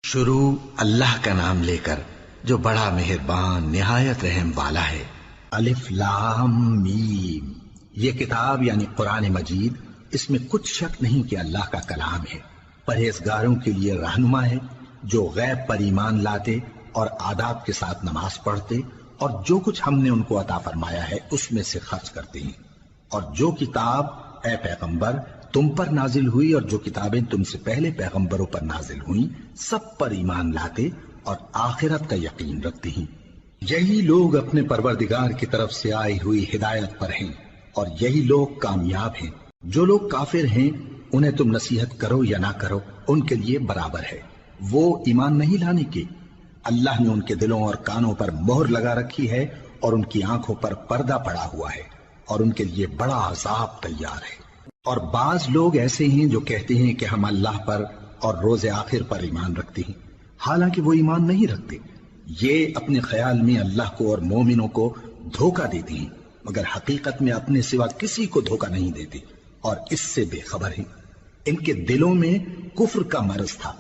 شروع اللہ کا نام لے کر جو بڑا مہربان نہایت رحم والا ہے۔ الف لام میم، یہ کتاب یعنی قرآن مجید، اس میں کچھ شک نہیں کہ اللہ کا کلام ہے، پرہیزگاروں کے لیے رہنما ہے جو غیب پر ایمان لاتے اور آداب کے ساتھ نماز پڑھتے اور جو کچھ ہم نے ان کو عطا فرمایا ہے اس میں سے خرچ کرتے ہیں، اور جو کتاب اے پیغمبر تم پر نازل ہوئی اور جو کتابیں تم سے پہلے پیغمبروں پر نازل ہوئیں سب پر ایمان لاتے اور آخرت کا یقین رکھتے ہیں۔ یہی لوگ اپنے پروردگار کی طرف سے آئی ہوئی ہدایت پر ہیں اور یہی لوگ کامیاب ہیں۔ جو لوگ کافر ہیں انہیں تم نصیحت کرو یا نہ کرو ان کے لیے برابر ہے، وہ ایمان نہیں لانے کے۔ اللہ نے ان کے دلوں اور کانوں پر مہر لگا رکھی ہے اور ان کی آنکھوں پر پردہ پڑا ہوا ہے اور ان کے لیے بڑا عذاب تیار ہے۔ اور بعض لوگ ایسے ہیں جو کہتے ہیں کہ ہم اللہ پر اور روز آخر پر ایمان رکھتے ہیں، حالانکہ وہ ایمان نہیں رکھتے۔ یہ اپنے خیال میں اللہ کو اور مومنوں کو دھوکہ دیتے ہیں، مگر حقیقت میں اپنے سوا کسی کو دھوکہ نہیں دیتے اور اس سے بے خبر ہیں۔ ان کے دلوں میں کفر کا مرض تھا،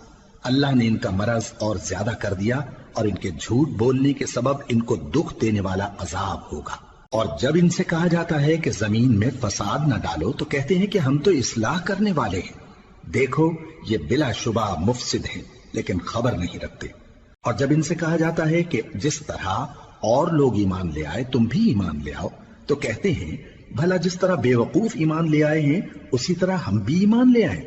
اللہ نے ان کا مرض اور زیادہ کر دیا اور ان کے جھوٹ بولنے کے سبب ان کو دکھ دینے والا عذاب ہوگا۔ اور جب ان سے کہا جاتا ہے کہ زمین میں فساد نہ ڈالو تو کہتے ہیں کہ ہم تو اصلاح کرنے والے ہیں۔ دیکھو یہ بلا شبہ مفسد ہیں لیکن خبر نہیں رکھتے۔ اور جب ان سے کہا جاتا ہے کہ جس طرح اور لوگ ایمان لے آئے تم بھی ایمان لے آؤ تو کہتے ہیں بھلا جس طرح بے وقوف ایمان لے آئے ہیں اسی طرح ہم بھی ایمان لے آئیں۔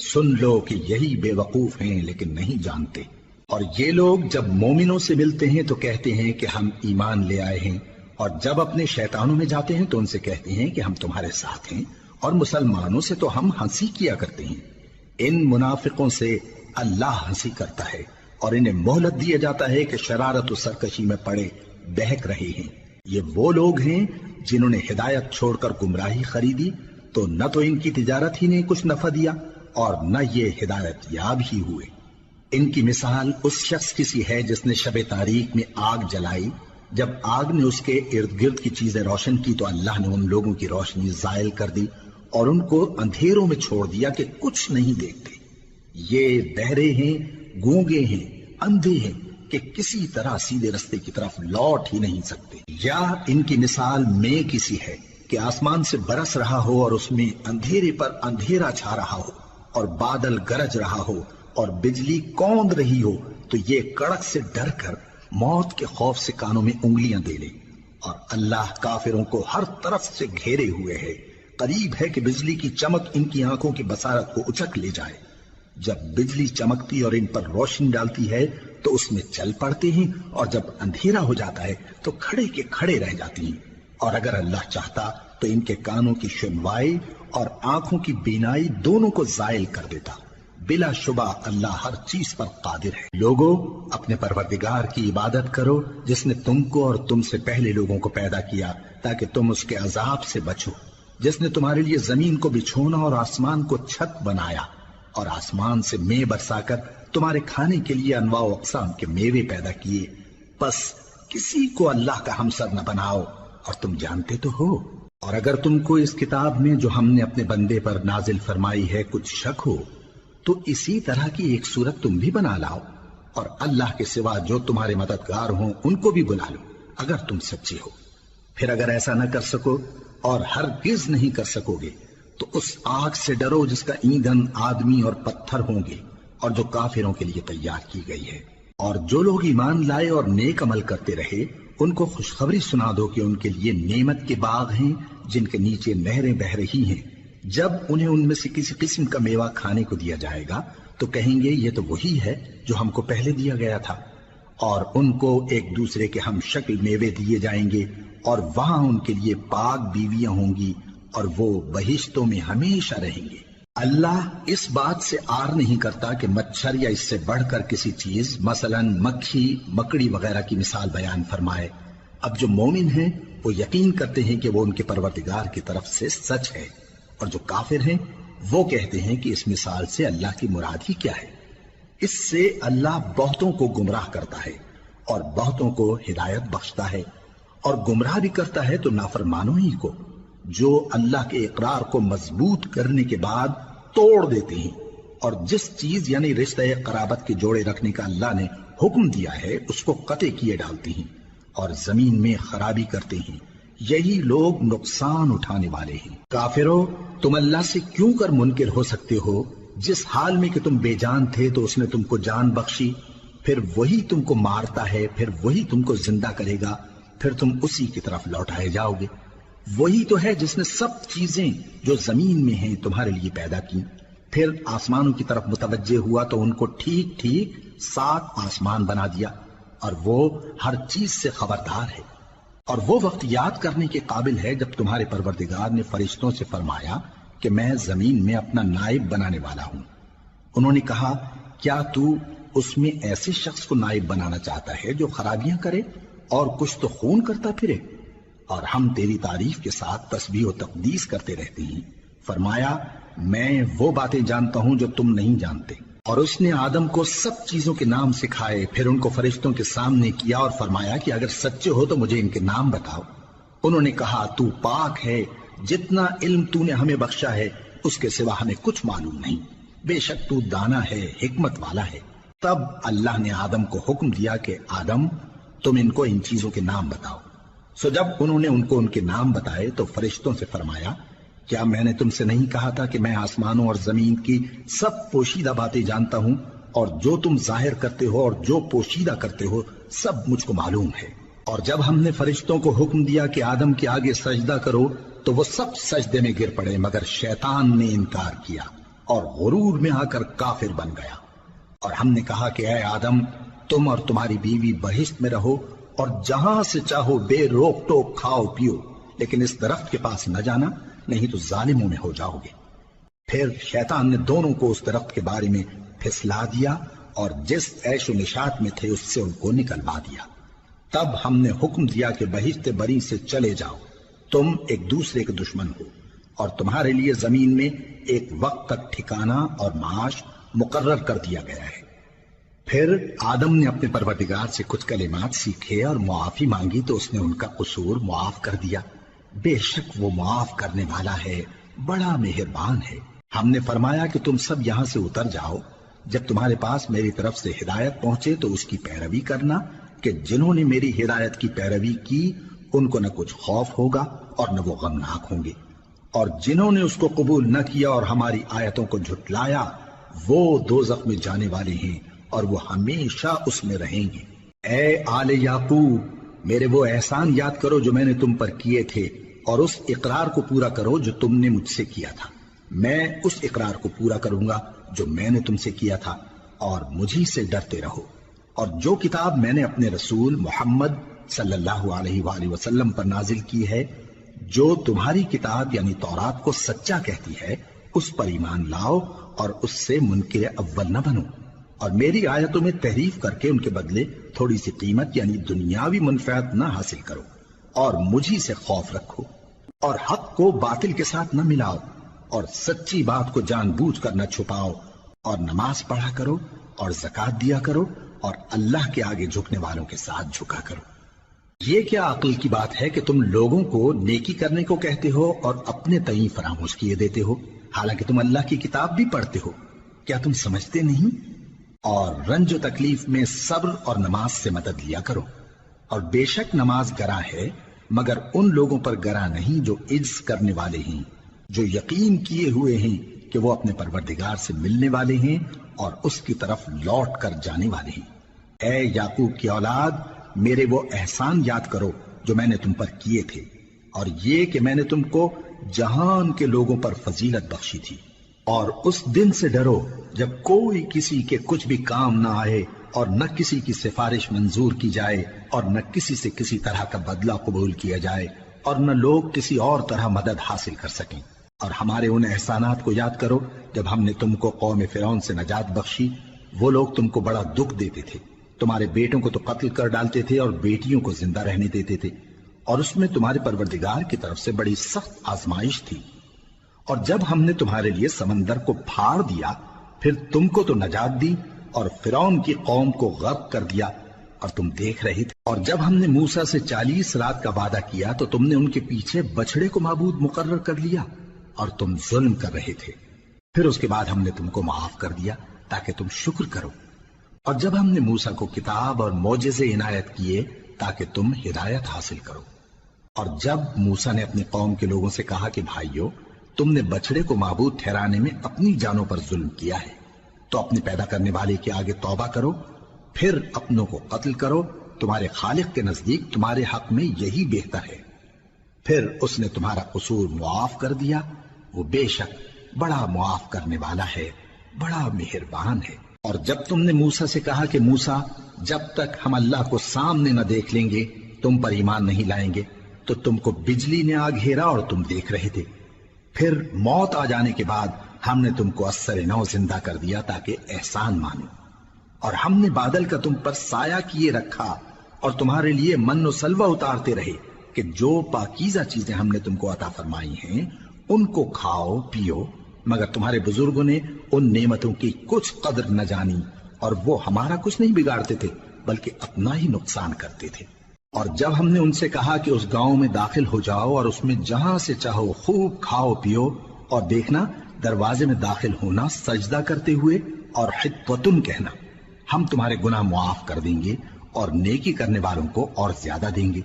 سن لو کہ یہی بے وقوف ہیں لیکن نہیں جانتے۔ اور یہ لوگ جب مومنوں سے ملتے ہیں تو کہتے ہیں کہ ہم ایمان لے آئے ہیں، اور جب اپنے شیطانوں میں جاتے ہیں تو ان سے کہتے ہیں کہ ہم تمہارے ساتھ ہیں، اور مسلمانوں سے تو ہم ہنسی کیا کرتے ہیں۔ ان منافقوں سے اللہ ہنسی کرتا ہے اور انہیں مہلت دیا جاتا ہے کہ شرارت و سرکشی میں پڑے بہک رہے ہیں۔ یہ وہ لوگ ہیں جنہوں نے ہدایت چھوڑ کر گمراہی خریدی تو نہ تو ان کی تجارت ہی نے کچھ نفع دیا اور نہ یہ ہدایت یاب ہی ہوئے۔ ان کی مثال اس شخص کی سی ہے جس نے شب تاریک میں آگ جلائی، جب آگ نے اس کے ارد گرد کی چیزیں روشن کی تو اللہ نے ان لوگوں کی روشنی زائل کر دی اور ان کو اندھیروں میں چھوڑ دیا کہ کچھ نہیں دیکھتے۔ یہ بہرے ہیں، گونگے ہیں، اندھے ہیں کہ کسی طرح سیدھے رستے کی طرف لوٹ ہی نہیں سکتے۔ یا ان کی مثال میں کسی ہے کہ آسمان سے برس رہا ہو اور اس میں اندھیرے پر اندھیرا چھا رہا ہو اور بادل گرج رہا ہو اور بجلی کوند رہی ہو تو یہ کڑک سے ڈر کر موت کے خوف سے کانوں میں انگلیاں دے لے۔ اور اللہ کافروں کو ہر طرف سے گھیرے ہوئے ہے، قریب ہے کہ بجلی کی چمک ان کی آنکھوں کی بصارت کو اچک لے جائے۔ جب بجلی چمکتی اور ان پر روشنی ڈالتی ہے تو اس میں چل پڑتے ہیں، اور جب اندھیرا ہو جاتا ہے تو کھڑے کے کھڑے رہ جاتے ہیں۔ اور اگر اللہ چاہتا تو ان کے کانوں کی سنوائی اور آنکھوں کی بینائی دونوں کو زائل کر دیتا۔ بلا شبہ اللہ ہر چیز پر قادر ہے۔ لوگوں اپنے پروردگار کی عبادت کرو جس نے تم کو اور تم سے پہلے لوگوں کو پیدا کیا تاکہ تم اس کے عذاب سے بچو، جس نے تمہارے لیے زمین کو بچھونا اور آسمان کو چھت بنایا اور آسمان سے مے برسا کر تمہارے کھانے کے لیے انواع و اقسام کے میوے پیدا کیے۔ بس کسی کو اللہ کا ہمسر نہ بناؤ اور تم جانتے تو ہو۔ اور اگر تم کو اس کتاب میں جو ہم نے اپنے بندے پر نازل فرمائی ہے کچھ شک ہو تو اسی طرح کی ایک صورت تم بھی بنا لاؤ اور اللہ کے سوا جو تمہارے مددگار ہوں ان کو بھی بلا لو اگر تم سچے ہو۔ پھر اگر ایسا نہ کر سکو اور ہرگز نہیں کر سکو گے تو اس آگ سے ڈرو جس کا ایندھن آدمی اور پتھر ہوں گے اور جو کافروں کے لیے تیار کی گئی ہے۔ اور جو لوگ ایمان لائے اور نیک عمل کرتے رہے ان کو خوشخبری سنا دو کہ ان کے لیے نعمت کے باغ ہیں جن کے نیچے نہریں بہ رہی ہیں۔ جب انہیں ان میں سے کسی قسم کا میوہ کھانے کو دیا جائے گا تو کہیں گے یہ تو وہی ہے جو ہم کو پہلے دیا گیا تھا، اور ان کو ایک دوسرے کے ہم شکل میوے دیے جائیں گے اور وہاں ان کے لیے پاک بیویاں ہوں گی اور وہ بہشتوں میں ہمیشہ رہیں گے۔ اللہ اس بات سے آر نہیں کرتا کہ مچھر یا اس سے بڑھ کر کسی چیز مثلا مکھی مکڑی وغیرہ کی مثال بیان فرمائے۔ اب جو مومن ہیں وہ یقین کرتے ہیں کہ وہ ان کے پروردگار کی طرف سے سچ ہے، اور جو کافر ہیں وہ کہتے ہیں کہ اس مثال سے اللہ کی مراد ہی کیا ہے۔ اس سے اللہ بہتوں کو گمراہ کرتا ہے اور بہتوں کو ہدایت بخشتا ہے، اور گمراہ بھی کرتا ہے تو نافرمانوں ہی کو، جو اللہ کے اقرار کو مضبوط کرنے کے بعد توڑ دیتے ہیں اور جس چیز یعنی رشتہ قرابت کے جوڑے رکھنے کا اللہ نے حکم دیا ہے اس کو قطع کیے ڈالتی ہیں اور زمین میں خرابی کرتے ہیں، یہی لوگ نقصان اٹھانے والے ہیں۔ کافرو، تم اللہ سے کیوں کر منکر ہو سکتے ہو؟ جس حال میں کہ تم بے جان تھے تو اس نے تم کو جان بخشی، پھر وہی تم کو مارتا ہے، پھر وہی تم کو زندہ کرے گا، پھر تم اسی کی طرف لوٹائے جاؤ گے۔ وہی تو ہے جس نے سب چیزیں جو زمین میں ہیں تمہارے لیے پیدا کی، پھر آسمانوں کی طرف متوجہ ہوا تو ان کو ٹھیک ٹھیک 7 آسمان بنا دیا، اور وہ ہر چیز سے خبردار ہے۔ اور وہ وقت یاد کرنے کے قابل ہے جب تمہارے پروردگار نے فرشتوں سے فرمایا کہ میں زمین میں اپنا نائب بنانے والا ہوں۔ انہوں نے کہا، کیا تو اس میں ایسے شخص کو نائب بنانا چاہتا ہے جو خرابیاں کرے اور کچھ تو خون کرتا پھرے؟ اور ہم تیری تعریف کے ساتھ تسبیح و تقدیس کرتے رہتے ہیں۔ فرمایا، میں وہ باتیں جانتا ہوں جو تم نہیں جانتے۔ اور اس نے آدم کو سب چیزوں کے نام سکھائے، پھر ان کو فرشتوں کے سامنے کیا اور فرمایا کہ اگر سچے ہو تو مجھے ان کے نام بتاؤ۔ انہوں نے کہا، تو پاک ہے، جتنا علم تو نے ہمیں بخشا ہے اس کے سوا ہمیں کچھ معلوم نہیں، بے شک تو دانا ہے، حکمت والا ہے۔ تب اللہ نے آدم کو حکم دیا کہ آدم، تم ان کو ان چیزوں کے نام بتاؤ۔ سو جب انہوں نے ان کو ان کے نام بتائے تو فرشتوں سے فرمایا، کیا میں نے تم سے نہیں کہا تھا کہ میں آسمانوں اور زمین کی سب پوشیدہ باتیں جانتا ہوں، اور جو تم ظاہر کرتے ہو اور جو پوشیدہ کرتے ہو سب مجھ کو معلوم ہے۔ اور جب ہم نے فرشتوں کو حکم دیا کہ آدم کے آگے سجدہ کرو تو وہ سب سجدے میں گر پڑے مگر شیطان نے انکار کیا اور غرور میں آ کر کافر بن گیا۔ اور ہم نے کہا کہ اے آدم، تم اور تمہاری بیوی بہشت میں رہو اور جہاں سے چاہو بے روک ٹوک کھاؤ پیو، لیکن اس درخت کے پاس نہ جانا، نہیں تو ظالموں میں ہو جاؤ گے۔ پھر شیطان نے دونوں کو اس درخت کے بارے میں پھسلا دیا اور جس عیش و نشاط میں تھے اس سے ان کو نکلوا دیا۔ تب ہم نے حکم دیا کہ بہشت بری سے چلے جاؤ، تم ایک دوسرے کے دشمن ہو، اور تمہارے لیے زمین میں ایک وقت تک ٹھکانہ اور معاش مقرر کر دیا گیا ہے۔ پھر آدم نے اپنے پروردگار سے کچھ کلمات سیکھے اور معافی مانگی تو اس نے ان کا قصور معاف کر دیا۔ بے شک وہ معاف کرنے والا ہے، بڑا مہربان ہے۔ ہم نے فرمایا کہ تم سب یہاں سے اتر جاؤ، جب تمہارے پاس میری طرف سے ہدایت پہنچے تو اس کی پیروی کرنا، کہ جنہوں نے میری ہدایت کی پیروی کی ان کو نہ کچھ خوف ہوگا اور نہ وہ غمناک ہوں گے، اور جنہوں نے اس کو قبول نہ کیا اور ہماری آیتوں کو جھٹلایا وہ دوزخ میں جانے والے ہیں اور وہ ہمیشہ اس میں رہیں گے۔ اے آل یعقوب، میرے وہ احسان یاد کرو جو میں نے تم پر کیے تھے، اور اس اقرار کو پورا کرو جو تم نے مجھ سے کیا تھا۔ میں اس اقرار کو پورا کروں گا جو میں نے تم سے کیا تھا، اور مجھی سے ڈرتے رہو۔ اور جو کتاب میں نے اپنے رسول محمد صلی اللہ علیہ وآلہ وسلم پر نازل کی ہے، جو تمہاری کتاب یعنی تورات کو سچا کہتی ہے، اس پر ایمان لاؤ اور اس سے منکر اول نہ بنو، اور میری آیتوں میں تحریف کر کے ان کے بدلے تھوڑی سی قیمت یعنی دنیاوی منفعت نہ حاصل کرو، اور مجھی سے خوف رکھو، اور حق کو باطل کے ساتھ نہ ملاؤ، اور سچی بات کو جان بوجھ کر نہ چھپاؤ، اور نماز پڑھا کرو اور زکوٰۃ دیا کرو، اور اللہ کے آگے جھکنے والوں کے ساتھ جھکا کرو۔ یہ کیا عقل کی بات ہے کہ تم لوگوں کو نیکی کرنے کو کہتے ہو اور اپنے تئیں فراموش کیے دیتے ہو، حالانکہ تم اللہ کی کتاب بھی پڑھتے ہو؟ کیا تم سمجھتے نہیں؟ اور رنج و تکلیف میں صبر اور نماز سے مدد لیا کرو، اور بے شک نماز گراں ہے مگر ان لوگوں پر گراں نہیں جو عجز کرنے والے ہیں، جو یقین کیے ہوئے ہیں کہ وہ اپنے پروردگار سے ملنے والے ہیں اور اس کی طرف لوٹ کر جانے والے ہیں۔ اے یعقوب کی اولاد، میرے وہ احسان یاد کرو جو میں نے تم پر کیے تھے، اور یہ کہ میں نے تم کو جہان کے لوگوں پر فضیلت بخشی تھی۔ اور اس دن سے ڈرو جب کوئی کسی کے کچھ بھی کام نہ آئے، اور نہ کسی کی سفارش منظور کی جائے، اور نہ کسی سے کسی طرح کا بدلہ قبول کیا جائے، اور نہ لوگ کسی اور طرح مدد حاصل کر سکیں۔ اور ہمارے ان احسانات کو یاد کرو جب ہم نے تم کو قوم فرعون سے نجات بخشی۔ وہ لوگ تم کو بڑا دکھ دیتے تھے، تمہارے بیٹوں کو تو قتل کر ڈالتے تھے اور بیٹیوں کو زندہ رہنے دیتے تھے، اور اس میں تمہارے پروردگار کی طرف سے بڑی سخت آزمائش تھی۔ اور جب ہم نے تمہارے لیے سمندر کو پھاڑ دیا، پھر تم کو تو نجات دی اور فرعون کی قوم کو غرق کر دیا، اور تم دیکھ رہے تھے۔ اور جب ہم نے موسیٰ سے 40 رات کا وعدہ کیا تو تم نے ان کے پیچھے بچڑے کو معبود مقرر کر لیا، اور تم ظلم کر رہے تھے۔ پھر اس کے بعد ہم نے تم کو معاف کر دیا تاکہ تم شکر کرو، اور جب ہم نے موسیٰ کو کتاب اور معجزے عنایت کیے تاکہ تم ہدایت حاصل کرو۔ اور جب موسیٰ نے اپنی قوم کے لوگوں سے کہا کہ بھائیو، تم نے بچڑے کو معبود ٹھہرانے میں اپنی جانوں پر ظلم کیا ہے، تو اپنے پیدا کرنے والے کے آگے توبہ کرو، پھر اپنوں کو قتل کرو، تمہارے خالق کے نزدیک تمہارے حق میں یہی بہتر ہے۔ پھر اس نے تمہارا قصور معاف کر دیا، وہ بے شک بڑا معاف کرنے والا ہے، بڑا مہربان ہے۔ اور جب تم نے موسیٰ سے کہا کہ موسیٰ، جب تک ہم اللہ کو سامنے نہ دیکھ لیں گے تم پر ایمان نہیں لائیں گے، تو تم کو بجلی نے آ گھیرا اور تم دیکھ رہے تھے۔ پھر موت آ جانے کے بعد ہم نے تم کو اثر نو زندہ کر دیا تاکہ احسان مانو، اور ہم نے بادل کا تم پر سایہ کیے رکھا اور تمہارے لیے من و سلوہ اتارتے رہے کہ جو پاکیزہ چیزیں ہم نے تم کو عطا فرمائی ہیں ان کو کھاؤ پیو، مگر تمہارے بزرگوں نے ان نعمتوں کی کچھ قدر نہ جانی، اور وہ ہمارا کچھ نہیں بگاڑتے تھے بلکہ اپنا ہی نقصان کرتے تھے۔ اور جب ہم نے ان سے کہا کہ اس گاؤں میں داخل ہو جاؤ اور اس میں جہاں سے چاہو خوب کھاؤ پیو، اور دیکھنا دروازے میں داخل ہونا سجدہ کرتے ہوئے اور حطوۃن کہنا، ہم تمہارے گناہ معاف کر دیں گے اور نیکی کرنے والوں کو اور زیادہ دیں گے۔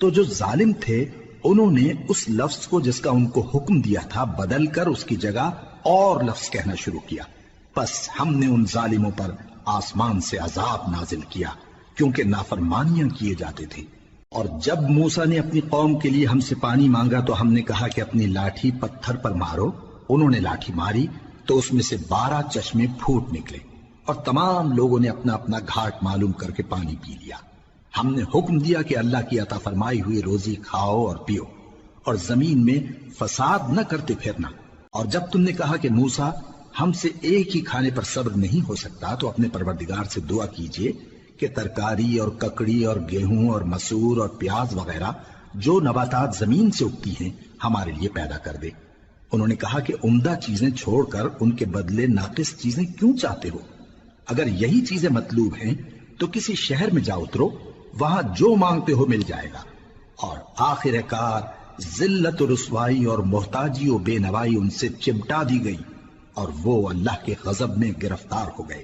تو جو ظالم تھے انہوں نے اس لفظ کو جس کا ان کو حکم دیا تھا بدل کر اس کی جگہ اور لفظ کہنا شروع کیا، پس ہم نے ان ظالموں پر آسمان سے عذاب نازل کیا کیونکہ نافرمانیاں کیے جاتے تھے۔ اور جب موسیٰ نے اپنی قوم کے لیے ہم سے پانی مانگا تو ہم نے کہا کہ اپنی لاٹھی پتھر پر مارو، انہوں نے لاٹھی ماری تو اس میں سے 12 چشمے پھوٹ نکلے، اور تمام لوگوں نے اپنا اپنا گھاٹ معلوم کر کے پانی پی لیا۔ ہم نے حکم دیا کہ اللہ کی عطا فرمائی ہوئی روزی کھاؤ اور پیو، اور زمین میں فساد نہ کرتے پھرنا۔ اور جب تم نے کہا کہ موسیٰ، ہم سے ایک ہی کھانے پر صبر نہیں ہو سکتا، تو اپنے پروردگار سے دعا کیجئے کہ ترکاری اور ککڑی اور گیہوں اور مسور اور پیاز وغیرہ جو نباتات زمین سے اگتی ہیں ہمارے لیے پیدا کر دے۔ انہوں نے کہا کہ عمدہ چیزیں چھوڑ کر ان کے بدلے ناقص چیزیں کیوں چاہتے ہو؟ اگر یہی چیزیں مطلوب ہیں تو کسی شہر میں جا اترو، وہاں جو مانگتے ہو مل جائے گا۔ اور آخر کار ذلت و رسوائی اور محتاجی و بے نوائی ان سے چمٹا دی گئی، اور وہ اللہ کے غضب میں گرفتار ہو گئے۔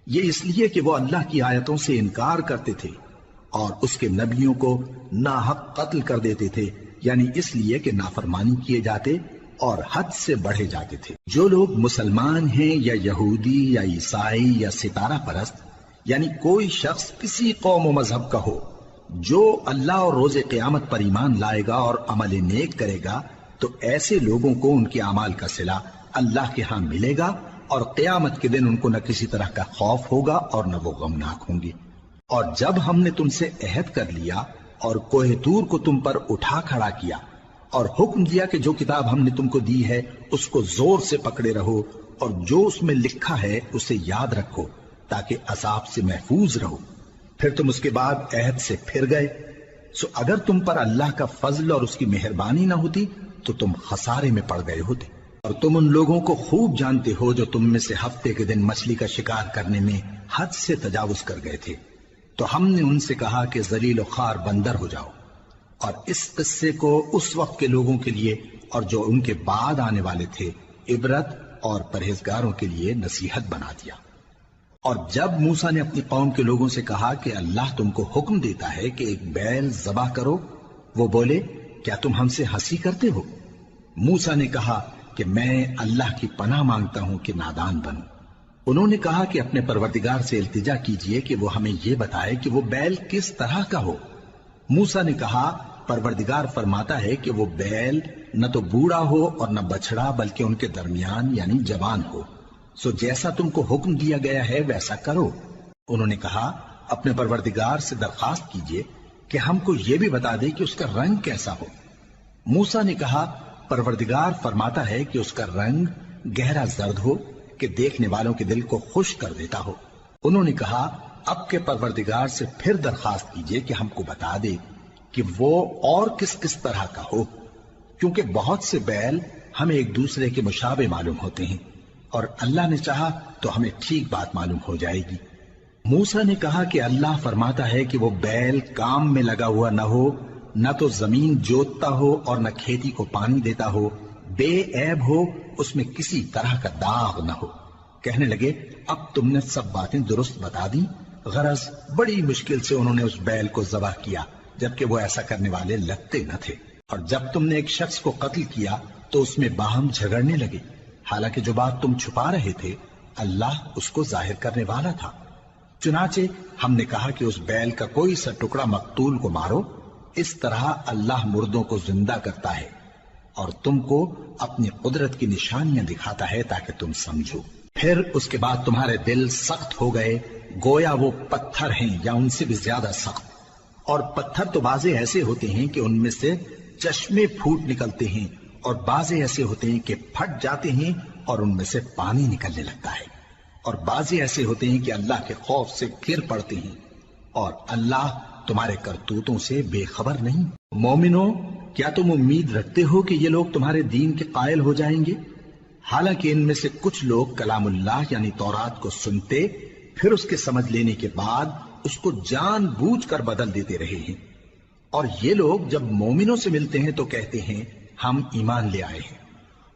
یہ اس لیے کہ وہ اللہ کی آیتوں سے انکار کرتے تھے اور اس کے نبیوں کو ناحق قتل کر دیتے تھے، یعنی اس لیے کہ نافرمانی کیے جاتے اور حد سے بڑھے جاتے تھے۔ جو لوگ مسلمان ہیں یا یہودی یا عیسائی یا ستارہ پرست، یعنی کوئی شخص کسی قوم و مذہب کا ہو، جو اللہ اور روز قیامت پر ایمان لائے گا اور عمل نیک کرے گا، تو ایسے لوگوں کو ان کے اعمال کا صلہ اللہ کے ہاں ملے گا، اور قیامت کے دن ان کو نہ کسی طرح کا خوف ہوگا اور نہ وہ غمناک ہوں گے۔ اور جب ہم نے تم سے عہد کر لیا اور کوہ طور کو تم پر اٹھا کھڑا کیا اور حکم دیا کہ جو کتاب ہم نے تم کو دی ہے اس کو زور سے پکڑے رہو، اور جو اس میں لکھا ہے اسے یاد رکھو تاکہ عذاب سے محفوظ رہو، پھر تم اس کے بعد عہد سے پھر گئے، سو اگر تم پر اللہ کا فضل اور اس کی مہربانی نہ ہوتی تو تم خسارے میں پڑ گئے ہوتے۔ اور تم ان لوگوں کو خوب جانتے ہو جو تم میں سے ہفتے کے دن مچھلی کا شکار کرنے میں حد سے تجاوز کر گئے تھے، تو ہم نے ان سے کہا کہ ذلیل و خوار بندر ہو جاؤ، اور اس قصے کو اس وقت کے لوگوں کے لیے اور جو ان کے بعد آنے والے تھے عبرت اور پرہیزگاروں کے لیے نصیحت بنا دیا۔ اور جب موسیٰ نے اپنی قوم کے لوگوں سے کہا کہ اللہ تم کو حکم دیتا ہے کہ ایک بیل ذبح کرو، وہ بولے کیا تم ہم سے ہنسی کرتے ہو؟ موسیٰ نے کہا کہ میں اللہ کی پناہ مانگتا ہوں کہ نادان بنوں۔ انہوں نے کہا کہ اپنے پروردگار سے التجا کیجئے کہ وہ ہمیں یہ بتائے کہ وہ بیل کس طرح کا ہو۔ موسیٰ نے کہا پروردگار فرماتا ہے کہ وہ بیل نہ تو بوڑھا ہو اور نہ بچڑا بلکہ ان کے درمیان یعنی جوان ہو، سو جیسا تم کو حکم دیا گیا ہے ویسا کرو۔ انہوں نے کہا اپنے پروردگار سے درخواست کیجئے کہ ہم کو یہ بھی بتا دے کہ اس کا رنگ کیسا ہو۔ موسیٰ نے کہا پروردگار فرماتا ہے کہ اس کا رنگ گہرا زرد ہو کہ دیکھنے والوں کے دل کو خوش کر دیتا ہو۔ انہوں نے کہا اب کے پروردگار سے پھر درخواست کیجئے کہ ہم کو بتا دے کہ وہ اور کس کس طرح کا ہو، کیونکہ بہت سے بیل ہمیں ایک دوسرے کے مشابہ معلوم ہوتے ہیں، اور اللہ نے چاہا تو ہمیں ٹھیک بات معلوم ہو جائے گی۔ موسیٰ نے کہا کہ اللہ فرماتا ہے کہ وہ بیل کام میں لگا ہوا نہ ہو، نہ تو زمین جوتتا ہو اور نہ کھیتی کو پانی دیتا ہو، بے عیب ہو، اس میں کسی طرح کا داغ نہ ہو۔ کہنے لگے اب تم نے سب باتیں درست بتا دی، غرض بڑی مشکل سے انہوں نے اس بیل کو ذبح کیا، جبکہ وہ ایسا کرنے والے لگتے نہ تھے۔ اور جب تم نے ایک شخص کو قتل کیا تو اس میں باہم جھگڑنے لگے، حالانکہ جو بات تم چھپا رہے تھے اللہ اس کو ظاہر کرنے والا تھا۔ چنانچہ ہم نے کہا کہ اس بیل کا کوئی سا ٹکڑا مقتول کو مارو، اس طرح اللہ مردوں کو زندہ کرتا ہے اور تم کو اپنی قدرت کی نشانیاں دکھاتا ہے تاکہ تم سمجھو۔ پھر اس کے بعد تمہارے دل سخت ہو گئے، گویا وہ پتھر ہیں یا ان سے بھی زیادہ سخت۔ اور پتھر تو بعضے ایسے ہوتے ہیں کہ ان میں سے چشمے پھوٹ نکلتے ہیں، اور بعضے ایسے ہوتے ہیں کہ پھٹ جاتے ہیں اور ان میں سے پانی نکلنے لگتا ہے، اور بعضے ایسے ہوتے ہیں کہ اللہ کے خوف سے گر پڑتے ہیں، اور اللہ تمہارے کرتوتوں سے بے خبر نہیں۔ مومنو، کیا تم امید رکھتے ہو کہ یہ لوگ تمہارے دین کے قائل ہو جائیں گے؟ حالانکہ ان میں سے کچھ لوگ کلام اللہ یعنی تورات کو سنتے، پھر اس کے سمجھ لینے کے بعد اس کو جان بوجھ کر بدل دیتے رہے ہیں، اور یہ لوگ جب مومنوں سے ملتے ہیں تو کہتے ہیں ہم ایمان لے آئے ہیں،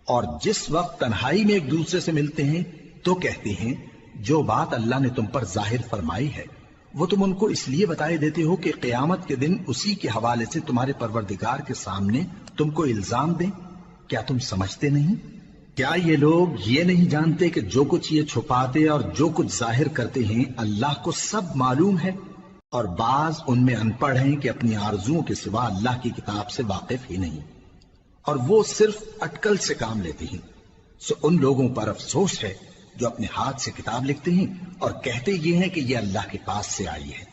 اور جس وقت تنہائی میں ایک دوسرے سے ملتے ہیں تو کہتے ہیں جو بات اللہ نے تم پر ظاہر فرمائی ہے وہ تم ان کو اس لیے بتائے دیتے ہو کہ قیامت کے دن اسی کے حوالے سے تمہارے پروردگار کے سامنے تم کو الزام دیں۔ کیا تم سمجھتے نہیں؟ کیا یہ لوگ یہ نہیں جانتے کہ جو کچھ یہ چھپاتے اور جو کچھ ظاہر کرتے ہیں اللہ کو سب معلوم ہے؟ اور بعض ان میں ان پڑھ ہیں کہ اپنی آرزوؤں کے سوا اللہ کی کتاب سے واقف ہی نہیں، اور وہ صرف اٹکل سے کام لیتے ہیں۔ سو ان لوگوں پر افسوس ہے جو اپنے ہاتھ سے کتاب لکھتے ہیں اور کہتے یہ ہیں کہ یہ اللہ کے پاس سے آئی ہے،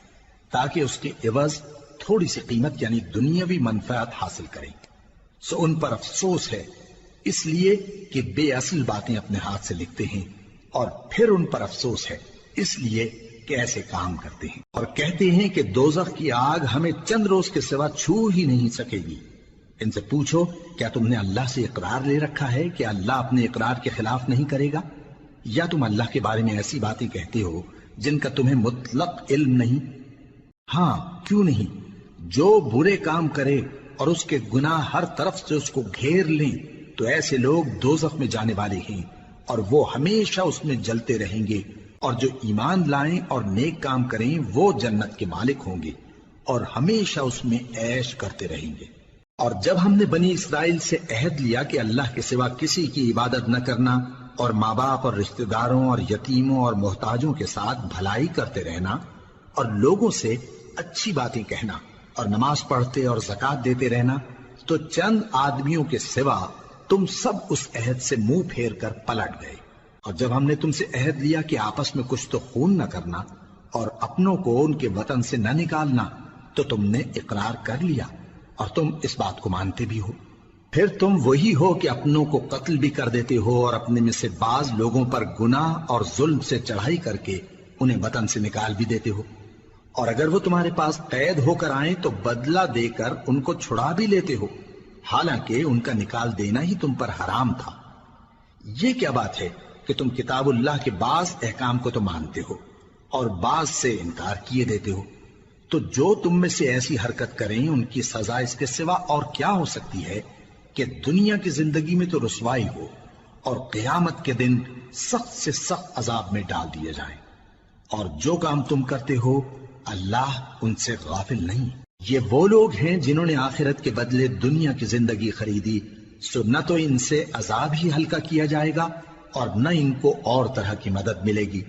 تاکہ اس کے عوض تھوڑی سی قیمت یعنی دنیاوی منفعت حاصل کریں۔ سو ان پر افسوس ہے اس لیے کہ بے اصل باتیں اپنے ہاتھ سے لکھتے ہیں، اور پھر ان پر افسوس ہے اس لیے کہ ایسے کام کرتے ہیں، اور کہتے ہیں کہ دوزخ کی آگ ہمیں چند روز کے سوا چھو ہی نہیں سکے گی۔ ان سے پوچھو کیا تم نے اللہ سے اقرار لے رکھا ہے کہ اللہ اپنے اقرار کے خلاف نہیں کرے گا، یا تم اللہ کے بارے میں ایسی باتیں کہتے ہو جن کا تمہیں مطلق علم نہیں؟ ہاں کیوں نہیں، جو برے کام کرے اور اس کے گناہ ہر طرف سے اس کو گھیر لیں تو ایسے لوگ دوزخ میں جانے والے ہیں، اور وہ ہمیشہ اس میں جلتے رہیں گے، اور جو ایمان لائیں اور نیک کام کریں وہ جنت کے مالک ہوں گے اور ہمیشہ اس میں عیش کرتے رہیں گے۔ اور جب ہم نے بنی اسرائیل سے عہد لیا کہ اللہ کے سوا کسی کی عبادت نہ کرنا، اور ماں باپ اور رشتہ داروں اور یتیموں اور محتاجوں کے ساتھ بھلائی کرتے رہنا، اور لوگوں سے اچھی باتیں کہنا، اور نماز پڑھتے اور زکوٰۃ دیتے رہنا، تو چند آدمیوں کے سوا تم سب اس عہد سے منہ پھیر کر پلٹ گئے۔ اور جب ہم نے تم سے عہد لیا کہ آپس میں کچھ تو خون نہ کرنا اور اپنوں کو ان کے وطن سے نہ نکالنا، تو تم نے اقرار کر لیا اور تم اس بات کو مانتے بھی ہو۔ پھر تم وہی ہو کہ اپنوں کو قتل بھی کر دیتے ہو اور اپنے میں سے بعض لوگوں پر گناہ اور ظلم سے چڑھائی کر کے انہیں وطن سے نکال بھی دیتے ہو، اور اگر وہ تمہارے پاس قید ہو کر آئیں تو بدلہ دے کر ان کو چھڑا بھی لیتے ہو، حالانکہ ان کا نکال دینا ہی تم پر حرام تھا۔ یہ کیا بات ہے کہ تم کتاب اللہ کے بعض احکام کو تو مانتے ہو اور بعض سے انکار کیے دیتے ہو؟ تو جو تم میں سے ایسی حرکت کریں ان کی سزا اس کے سوا اور کیا ہو سکتی ہے کہ دنیا کی زندگی میں تو رسوائی ہو اور قیامت کے دن سخت سے سخت عذاب میں ڈال دیے جائیں۔ اور جو کام تم کرتے ہو اللہ ان سے غافل نہیں۔ یہ وہ لوگ ہیں جنہوں نے آخرت کے بدلے دنیا کی زندگی خریدی، سو نہ تو ان سے عذاب ہی ہلکا کیا جائے گا اور نہ ان کو اور طرح کی مدد ملے گی۔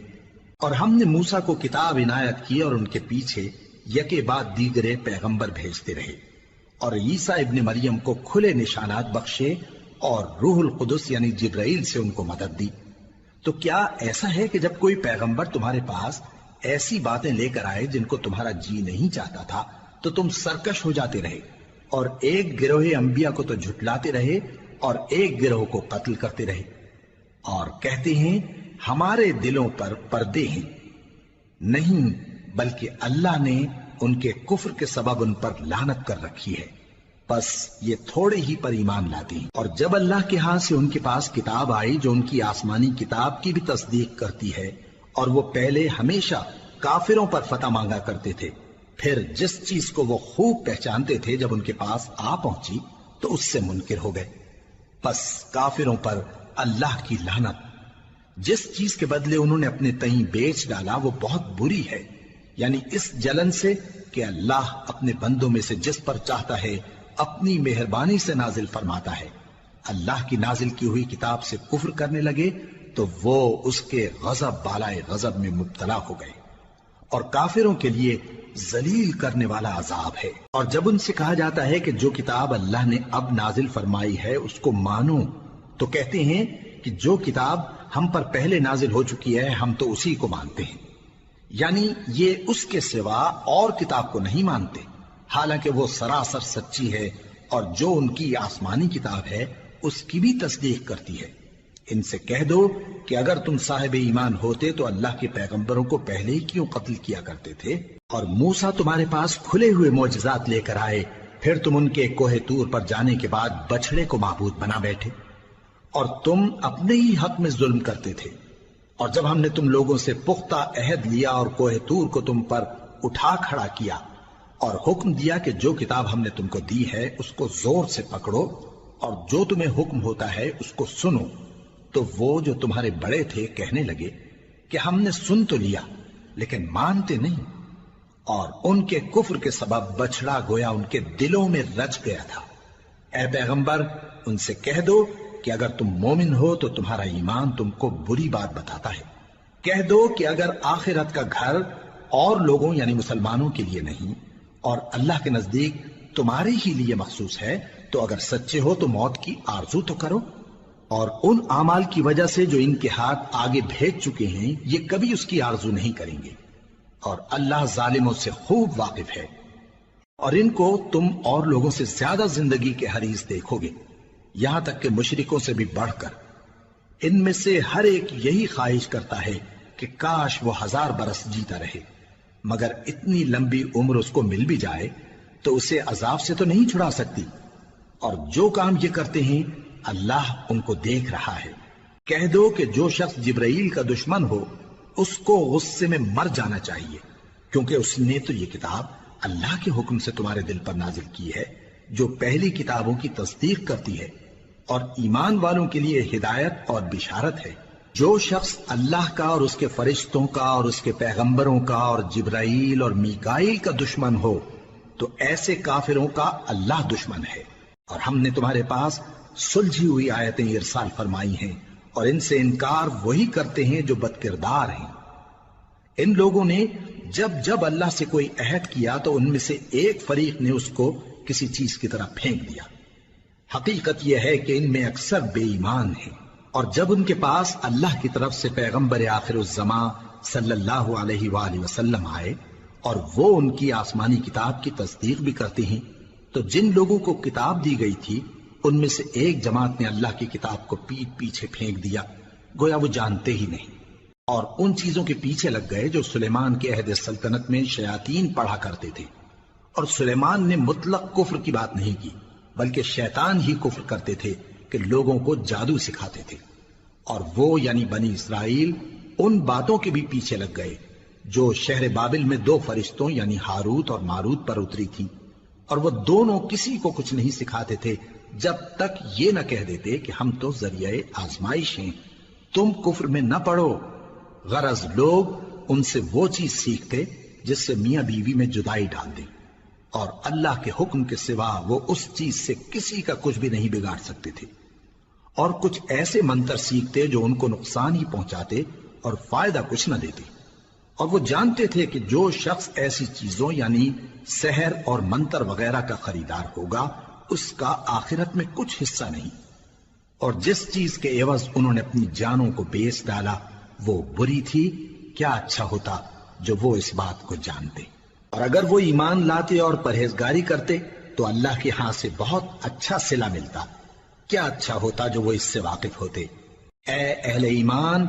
اور ہم نے موسیٰ کو کتاب عنایت کی اور ان کے پیچھے یکے بعد دیگرے پیغمبر بھیجتے رہے، اور عیسیٰ ابن مریم کو کھلے نشانات بخشے اور روح القدس یعنی جبرائیل سے ان کو مدد دی۔ تو کیا ایسا ہے کہ جب کوئی پیغمبر تمہارے پاس ایسی باتیں لے کر آئے جن کو تمہارا جی نہیں چاہتا تھا تو تم سرکش ہو جاتے رہے، اور ایک گروہ انبیاء کو تو جھٹلاتے رہے اور ایک گروہ کو قتل کرتے رہے، اور کہتے ہیں ہمارے دلوں پر پردے ہیں؟ نہیں، بلکہ اللہ نے ان کے کفر کے سبب ان پر لعنت کر رکھی ہے، بس یہ تھوڑے ہی پر ایمان لاتے ہیں۔ اور جب اللہ کے ہاں سے ان کے پاس کتاب آئی جو ان کی آسمانی کتاب کی بھی تصدیق کرتی ہے، اور وہ پہلے ہمیشہ کافروں پر فتح مانگا کرتے تھے، پھر جس چیز کو وہ خوب پہچانتے تھے جب ان کے پاس آ پہنچی تو اس سے منکر ہو گئے۔ بس کافروں پر اللہ کی لعنت۔ جس چیز کے بدلے انہوں نے اپنے تئیں بیچ ڈالا وہ بہت بری ہے، یعنی اس جلن سے کہ اللہ اپنے بندوں میں سے جس پر چاہتا ہے اپنی مہربانی سے نازل فرماتا ہے۔ اللہ کی نازل کی ہوئی کتاب سے کفر کرنے لگے تو وہ اس کے غضب بالائے غضب میں مبتلا ہو گئے، اور کافروں کے لیے ذلیل کرنے والا عذاب ہے۔ اور جب ان سے کہا جاتا ہے کہ جو کتاب اللہ نے اب نازل فرمائی ہے اس کو مانو، تو کہتے ہیں کہ جو کتاب ہم پر پہلے نازل ہو چکی ہے ہم تو اسی کو مانتے ہیں، یعنی یہ اس کے سوا اور کتاب کو نہیں مانتے، حالانکہ وہ سراسر سچی ہے، اور جو ان کی آسمانی کتاب ہے اس کی بھی تصدیق کرتی ہے۔ ان سے کہہ دو کہ اگر تم صاحب ایمان ہوتے تو اللہ کے پیغمبروں کو پہلے ہی کیوں قتل کیا کرتے تھے؟ اور موسیٰ تمہارے پاس کھلے ہوئے معجزات لے کر آئے، پھر تم ان کے کوہ طور پر جانے کے بعد بچڑے کو معبود بنا بیٹھے، اور تم اپنے ہی حق میں ظلم کرتے تھے۔ اور جب ہم نے تم لوگوں سے پختہ عہد لیا اور کوہ طور کو تم پر اٹھا کھڑا کیا اور حکم دیا کہ جو کتاب ہم نے تم کو دی ہے اس کو زور سے پکڑو اور جو تمہیں حکم ہوتا ہے اس کو سنو، تو وہ جو تمہارے بڑے تھے کہنے لگے کہ ہم نے سن تو لیا لیکن مانتے نہیں، اور ان کے کفر کے سبب بچڑا گویا ان کے دلوں میں رچ گیا تھا۔ اے پیغمبر ان سے کہہ دو کہ اگر تم مومن ہو تو تمہارا ایمان تم کو بری بات بتاتا ہے۔ کہہ دو کہ اگر آخرت کا گھر اور لوگوں یعنی مسلمانوں کے لیے نہیں اور اللہ کے نزدیک تمہارے ہی لیے مخصوص ہے تو اگر سچے ہو تو موت کی آرزو تو کرو، اور ان اعمال کی وجہ سے جو ان کے ہاتھ آگے بھیج چکے ہیں یہ کبھی اس کی آرزو نہیں کریں گے، اور اللہ ظالموں سے خوب واقف ہے۔ اور ان کو تم اور لوگوں سے زیادہ زندگی کے حریص دیکھو گے، یہاں تک کہ مشرکوں سے بھی بڑھ کر۔ ان میں سے ہر ایک یہی خواہش کرتا ہے کہ کاش وہ 1000 برس جیتا رہے، مگر اتنی لمبی عمر اس کو مل بھی جائے تو اسے عذاب سے تو نہیں چھڑا سکتی، اور جو کام یہ کرتے ہیں اللہ ان کو دیکھ رہا ہے۔ کہہ دو کہ جو شخص جبرائیل کا دشمن ہو اس کو غصے میں مر جانا چاہیے، کیونکہ اس نے تو یہ کتاب اللہ کے حکم سے تمہارے دل پر نازل کی ہے جو پہلی کتابوں کی تصدیق کرتی ہے، اور ایمان والوں کے لیے ہدایت اور بشارت ہے۔ جو شخص اللہ کا اور اس کے فرشتوں کا اور اس کے پیغمبروں کا اور جبرائیل اور میکائیل کا دشمن ہو تو ایسے کافروں کا اللہ دشمن ہے۔ اور ہم نے تمہارے پاس سلجھی ہوئی آیتیں ارسال فرمائی ہیں، اور ان سے انکار وہی کرتے ہیں جو بد کردار ہیں۔ ان لوگوں نے جب جب اللہ سے کوئی عہد کیا تو ان میں سے ایک فریق نے اس کو کسی چیز کی طرح پھینک دیا۔ حقیقت یہ ہے کہ ان میں اکثر بے ایمان ہیں، اور جب ان کے پاس اللہ کی طرف سے پیغمبر آخر الزماں صلی اللہ علیہ وآلہ وسلم آئے اور وہ ان کی آسمانی کتاب کی تصدیق بھی کرتے ہیں، تو جن لوگوں کو کتاب دی گئی تھی ان میں سے ایک جماعت نے اللہ کی کتاب کو پیٹ پیچھے پھینک دیا، گویا وہ جانتے ہی نہیں، اور ان چیزوں کے پیچھے لگ گئے جو سلیمان کے عہد سلطنت میں شیاطین پڑھا کرتے تھے۔ اور سلیمان نے مطلق کفر کی بات نہیں کی، بلکہ شیطان ہی کفر کرتے تھے کہ لوگوں کو جادو سکھاتے تھے، اور وہ یعنی بنی اسرائیل ان باتوں کے بھی پیچھے لگ گئے جو شہر بابل میں 2 فرشتوں یعنی ہاروت اور ماروت پر اتری تھی، اور وہ دونوں کسی کو کچھ نہیں سکھاتے تھے جب تک یہ نہ کہہ دیتے کہ ہم تو ذریعہ آزمائش ہیں، تم کفر میں نہ پڑو۔ غرض لوگ ان سے وہ چیز سیکھتے جس سے میاں بیوی میں جدائی ڈال دیں، اور اللہ کے حکم کے سوا وہ اس چیز سے کسی کا کچھ بھی نہیں بگاڑ سکتے تھے، اور کچھ ایسے منتر سیکھتے جو ان کو نقصان ہی پہنچاتے اور فائدہ کچھ نہ دیتے، اور وہ جانتے تھے کہ جو شخص ایسی چیزوں یعنی سحر اور منتر وغیرہ کا خریدار ہوگا اس کا آخرت میں کچھ حصہ نہیں، اور جس چیز کے عوض انہوں نے اپنی جانوں کو بیچ ڈالا وہ بری تھی، کیا اچھا ہوتا جو وہ اس بات کو جانتے۔ اور اگر وہ ایمان لاتے اور پرہیزگاری کرتے تو اللہ کے ہاں سے بہت اچھا صلہ ملتا، کیا اچھا ہوتا جو وہ اس سے واقف ہوتے۔ اے اہل ایمان،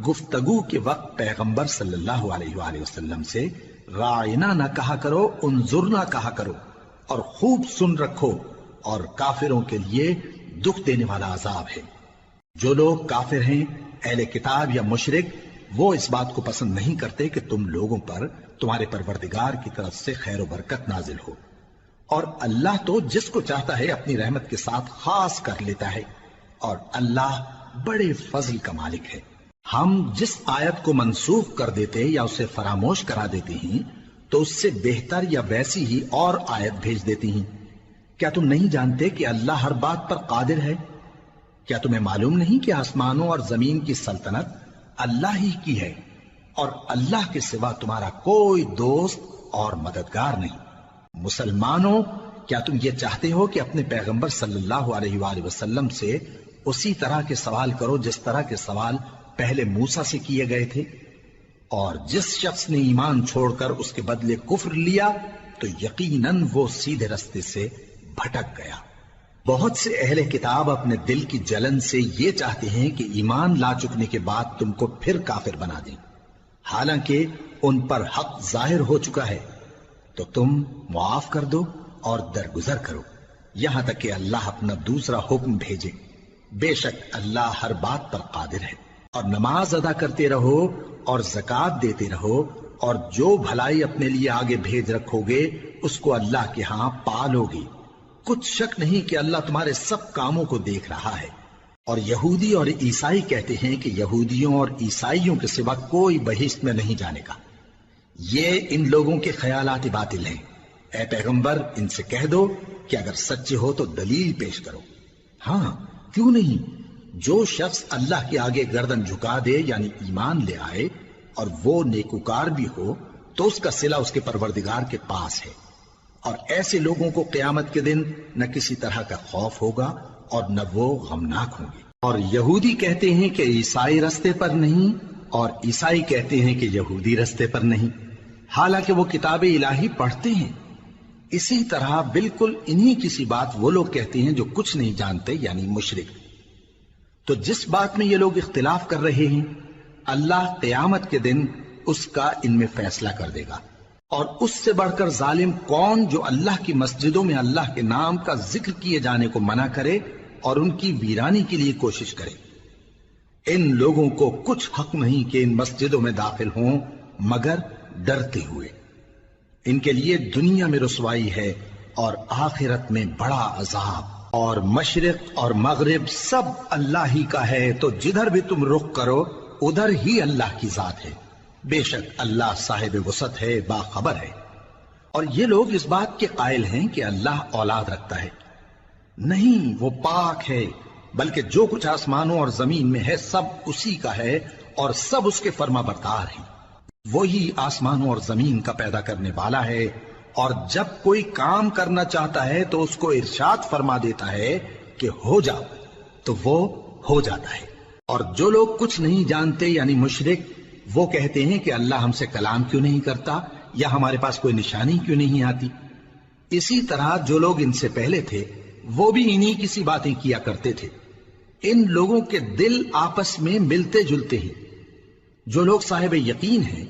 گفتگو کے وقت پیغمبر صلی اللہ علیہ وآلہ وسلم سے رائنا نہ کہا کرو، انظرنا کہا کرو، اور خوب سن رکھو، اور کافروں کے لیے دکھ دینے والا عذاب ہے۔ جو لوگ کافر ہیں، اہل کتاب یا مشرک، وہ اس بات کو پسند نہیں کرتے کہ تم لوگوں پر تمہارے پروردگار کی طرف سے خیر و برکت نازل ہو، اور اللہ تو جس کو چاہتا ہے اپنی رحمت کے ساتھ خاص کر لیتا ہے، اور اللہ بڑے فضل کا مالک ہے۔ ہم جس آیت کو منسوخ کر دیتے یا اسے فراموش کرا دیتے ہیں تو اس سے بہتر یا ویسی ہی اور آیت بھیج دیتی ہیں۔ کیا تم نہیں جانتے کہ اللہ ہر بات پر قادر ہے؟ کیا تمہیں معلوم نہیں کہ آسمانوں اور زمین کی سلطنت اللہ ہی کی ہے اور اللہ کے سوا تمہارا کوئی دوست اور مددگار نہیں؟ مسلمانوں، کیا تم یہ چاہتے ہو کہ اپنے پیغمبر صلی اللہ علیہ وآلہ وسلم سے اسی طرح کے سوال کرو جس طرح کے سوال پہلے موسیٰ سے کیے گئے تھے؟ اور جس شخص نے ایمان چھوڑ کر اس کے بدلے کفر لیا تو یقیناً وہ سیدھے رستے سے بھٹک گیا۔ بہت سے اہل کتاب اپنے دل کی جلن سے یہ چاہتے ہیں کہ ایمان لا چکنے کے بعد تم کو پھر کافر بنا دیں، حالانکہ ان پر حق ظاہر ہو چکا ہے۔ تو تم معاف کر دو اور درگزر کرو یہاں تک کہ اللہ اپنا دوسرا حکم بھیجے۔ بے شک اللہ ہر بات پر قادر ہے۔ اور نماز ادا کرتے رہو اور زکوٰۃ دیتے رہو، اور جو بھلائی اپنے لیے آگے بھیج رکھو گے اس کو اللہ کے ہاں پالو گے۔ کچھ شک نہیں کہ اللہ تمہارے سب کاموں کو دیکھ رہا ہے۔ اور یہودی اور عیسائی کہتے ہیں کہ یہودیوں اور عیسائیوں کے سوا کوئی بہشت میں نہیں جانے کا۔ یہ ان لوگوں کے خیالات باطل ہیں۔ اے پیغمبر، ان سے کہہ دو کہ اگر سچے ہو تو دلیل پیش کرو۔ ہاں، کیوں نہیں؟ جو شخص اللہ کے آگے گردن جھکا دے یعنی ایمان لے آئے اور وہ نیکوکار بھی ہو تو اس کا صلہ اس کے پروردگار کے پاس ہے۔ اور ایسے لوگوں کو قیامت کے دن نہ کسی طرح کا خوف ہوگا اور نہ وہ غمناک ہوں گے۔ اور یہودی کہتے ہیں کہ عیسائی رستے پر نہیں، اور عیسائی کہتے ہیں کہ یہودی رستے پر نہیں، حالانکہ وہ کتاب الہی پڑھتے ہیں۔ اسی طرح بالکل انہی کسی بات وہ لوگ کہتے ہیں جو کچھ نہیں جانتے یعنی مشرک۔ تو جس بات میں یہ لوگ اختلاف کر رہے ہیں اللہ قیامت کے دن اس کا ان میں فیصلہ کر دے گا۔ اور اس سے بڑھ کر ظالم کون جو اللہ کی مسجدوں میں اللہ کے نام کا ذکر کیے جانے کو منع کرے اور ان کی ویرانی کے لیے کوشش کرے۔ ان لوگوں کو کچھ حق نہیں کہ ان مسجدوں میں داخل ہوں مگر ڈرتے ہوئے۔ ان کے لیے دنیا میں رسوائی ہے اور آخرت میں بڑا عذاب۔ اور مشرق اور مغرب سب اللہ ہی کا ہے، تو جدھر بھی تم رخ کرو ادھر ہی اللہ کی ذات ہے۔ بے شک اللہ صاحب وسعت ہے، باخبر ہے۔ اور یہ لوگ اس بات کے قائل ہیں کہ اللہ اولاد رکھتا ہے۔ نہیں، وہ پاک ہے، بلکہ جو کچھ آسمانوں اور زمین میں ہے سب اسی کا ہے اور سب اس کے فرما بردار ہیں۔ وہی آسمانوں اور زمین کا پیدا کرنے والا ہے، اور جب کوئی کام کرنا چاہتا ہے تو اس کو ارشاد فرما دیتا ہے کہ ہو جاؤ، تو وہ ہو جاتا ہے۔ اور جو لوگ کچھ نہیں جانتے یعنی مشرک، وہ کہتے ہیں کہ اللہ ہم سے کلام کیوں نہیں کرتا یا ہمارے پاس کوئی نشانی کیوں نہیں آتی۔ اسی طرح جو لوگ ان سے پہلے تھے وہ بھی انہی کسی باتیں کیا کرتے تھے۔ ان لوگوں کے دل آپس میں ملتے جلتے ہیں۔ جو لوگ صاحب یقین ہیں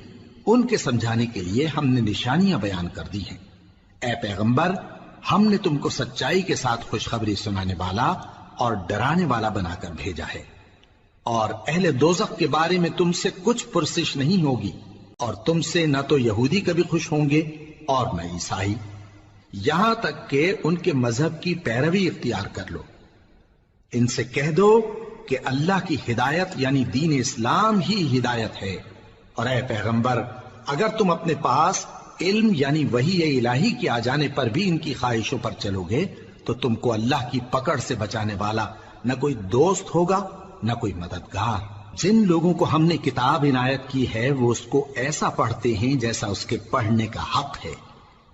ان کے سمجھانے کے لیے ہم نے نشانیاں بیان کر دی ہیں۔ اے پیغمبر، ہم نے تم کو سچائی کے ساتھ خوشخبری سنانے والا اور ڈرانے والا بنا کر بھیجا ہے۔ اور اہل دوزخ کے بارے میں تم سے کچھ پرسش نہیں ہوگی، اور تم سے نہ تو یہودی کبھی خوش ہوں گے اور نہ عیسائی، یہاں تک کہ ان کے مذہب کی پیروی اختیار کر لو۔ ان سے کہہ دو کہ اللہ کی ہدایت یعنی دین اسلام ہی ہدایت ہے۔ اور اے پیغمبر، اگر تم اپنے پاس علم یعنی وحی الہی کے آ جانے پر بھی ان کی خواہشوں پر چلو گے تو تم کو اللہ کی پکڑ سے بچانے والا نہ کوئی دوست ہوگا نہ کوئی مددگار۔ جن لوگوں کو ہم نے کتاب عنایت کی ہے وہ اس کو ایسا پڑھتے ہیں جیسا اس کے پڑھنے کا حق ہے،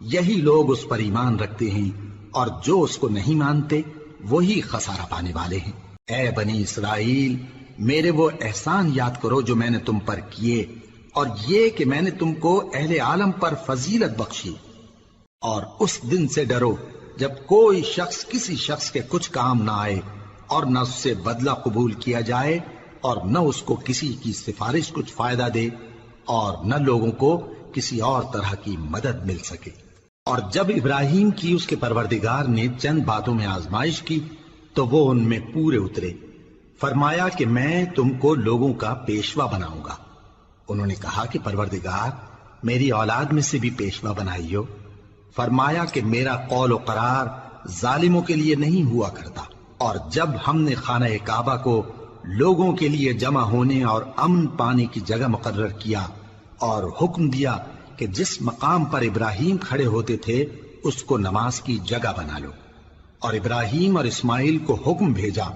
یہی لوگ اس پر ایمان رکھتے ہیں، اور جو اس کو نہیں مانتے وہی خسارہ پانے والے ہیں۔ اے بنی اسرائیل، میرے وہ احسان یاد کرو جو میں نے تم پر کیے، اور یہ کہ میں نے تم کو اہل عالم پر فضیلت بخشی۔ اور اس دن سے ڈرو جب کوئی شخص کسی شخص کے کچھ کام نہ آئے اور نہ اس سے بدلہ قبول کیا جائے، اور نہ اس کو کسی کی سفارش کچھ فائدہ دے، اور نہ لوگوں کو کسی اور طرح کی مدد مل سکے۔ اور جب ابراہیم کی اس کے پروردگار نے چند باتوں میں آزمائش کی تو وہ ان میں پورے اترے۔ فرمایا کہ میں تم کو لوگوں کا پیشوا بناؤں گا۔ انہوں نے کہا کہ پروردگار، میری اولاد میں سے بھی پیشوا بنائی ہو۔ فرمایا کہ میرا قول و قرار ظالموں کے لیے نہیں ہوا کرتا، اور جب ہم نے خانہ کعبہ کو لوگوں کے لیے جمع ہونے اور امن پانے کی جگہ مقرر کیا اور حکم دیا کہ جس مقام پر ابراہیم کھڑے ہوتے تھے اس کو نماز کی جگہ بنا لو، اور ابراہیم اور اسماعیل کو حکم بھیجا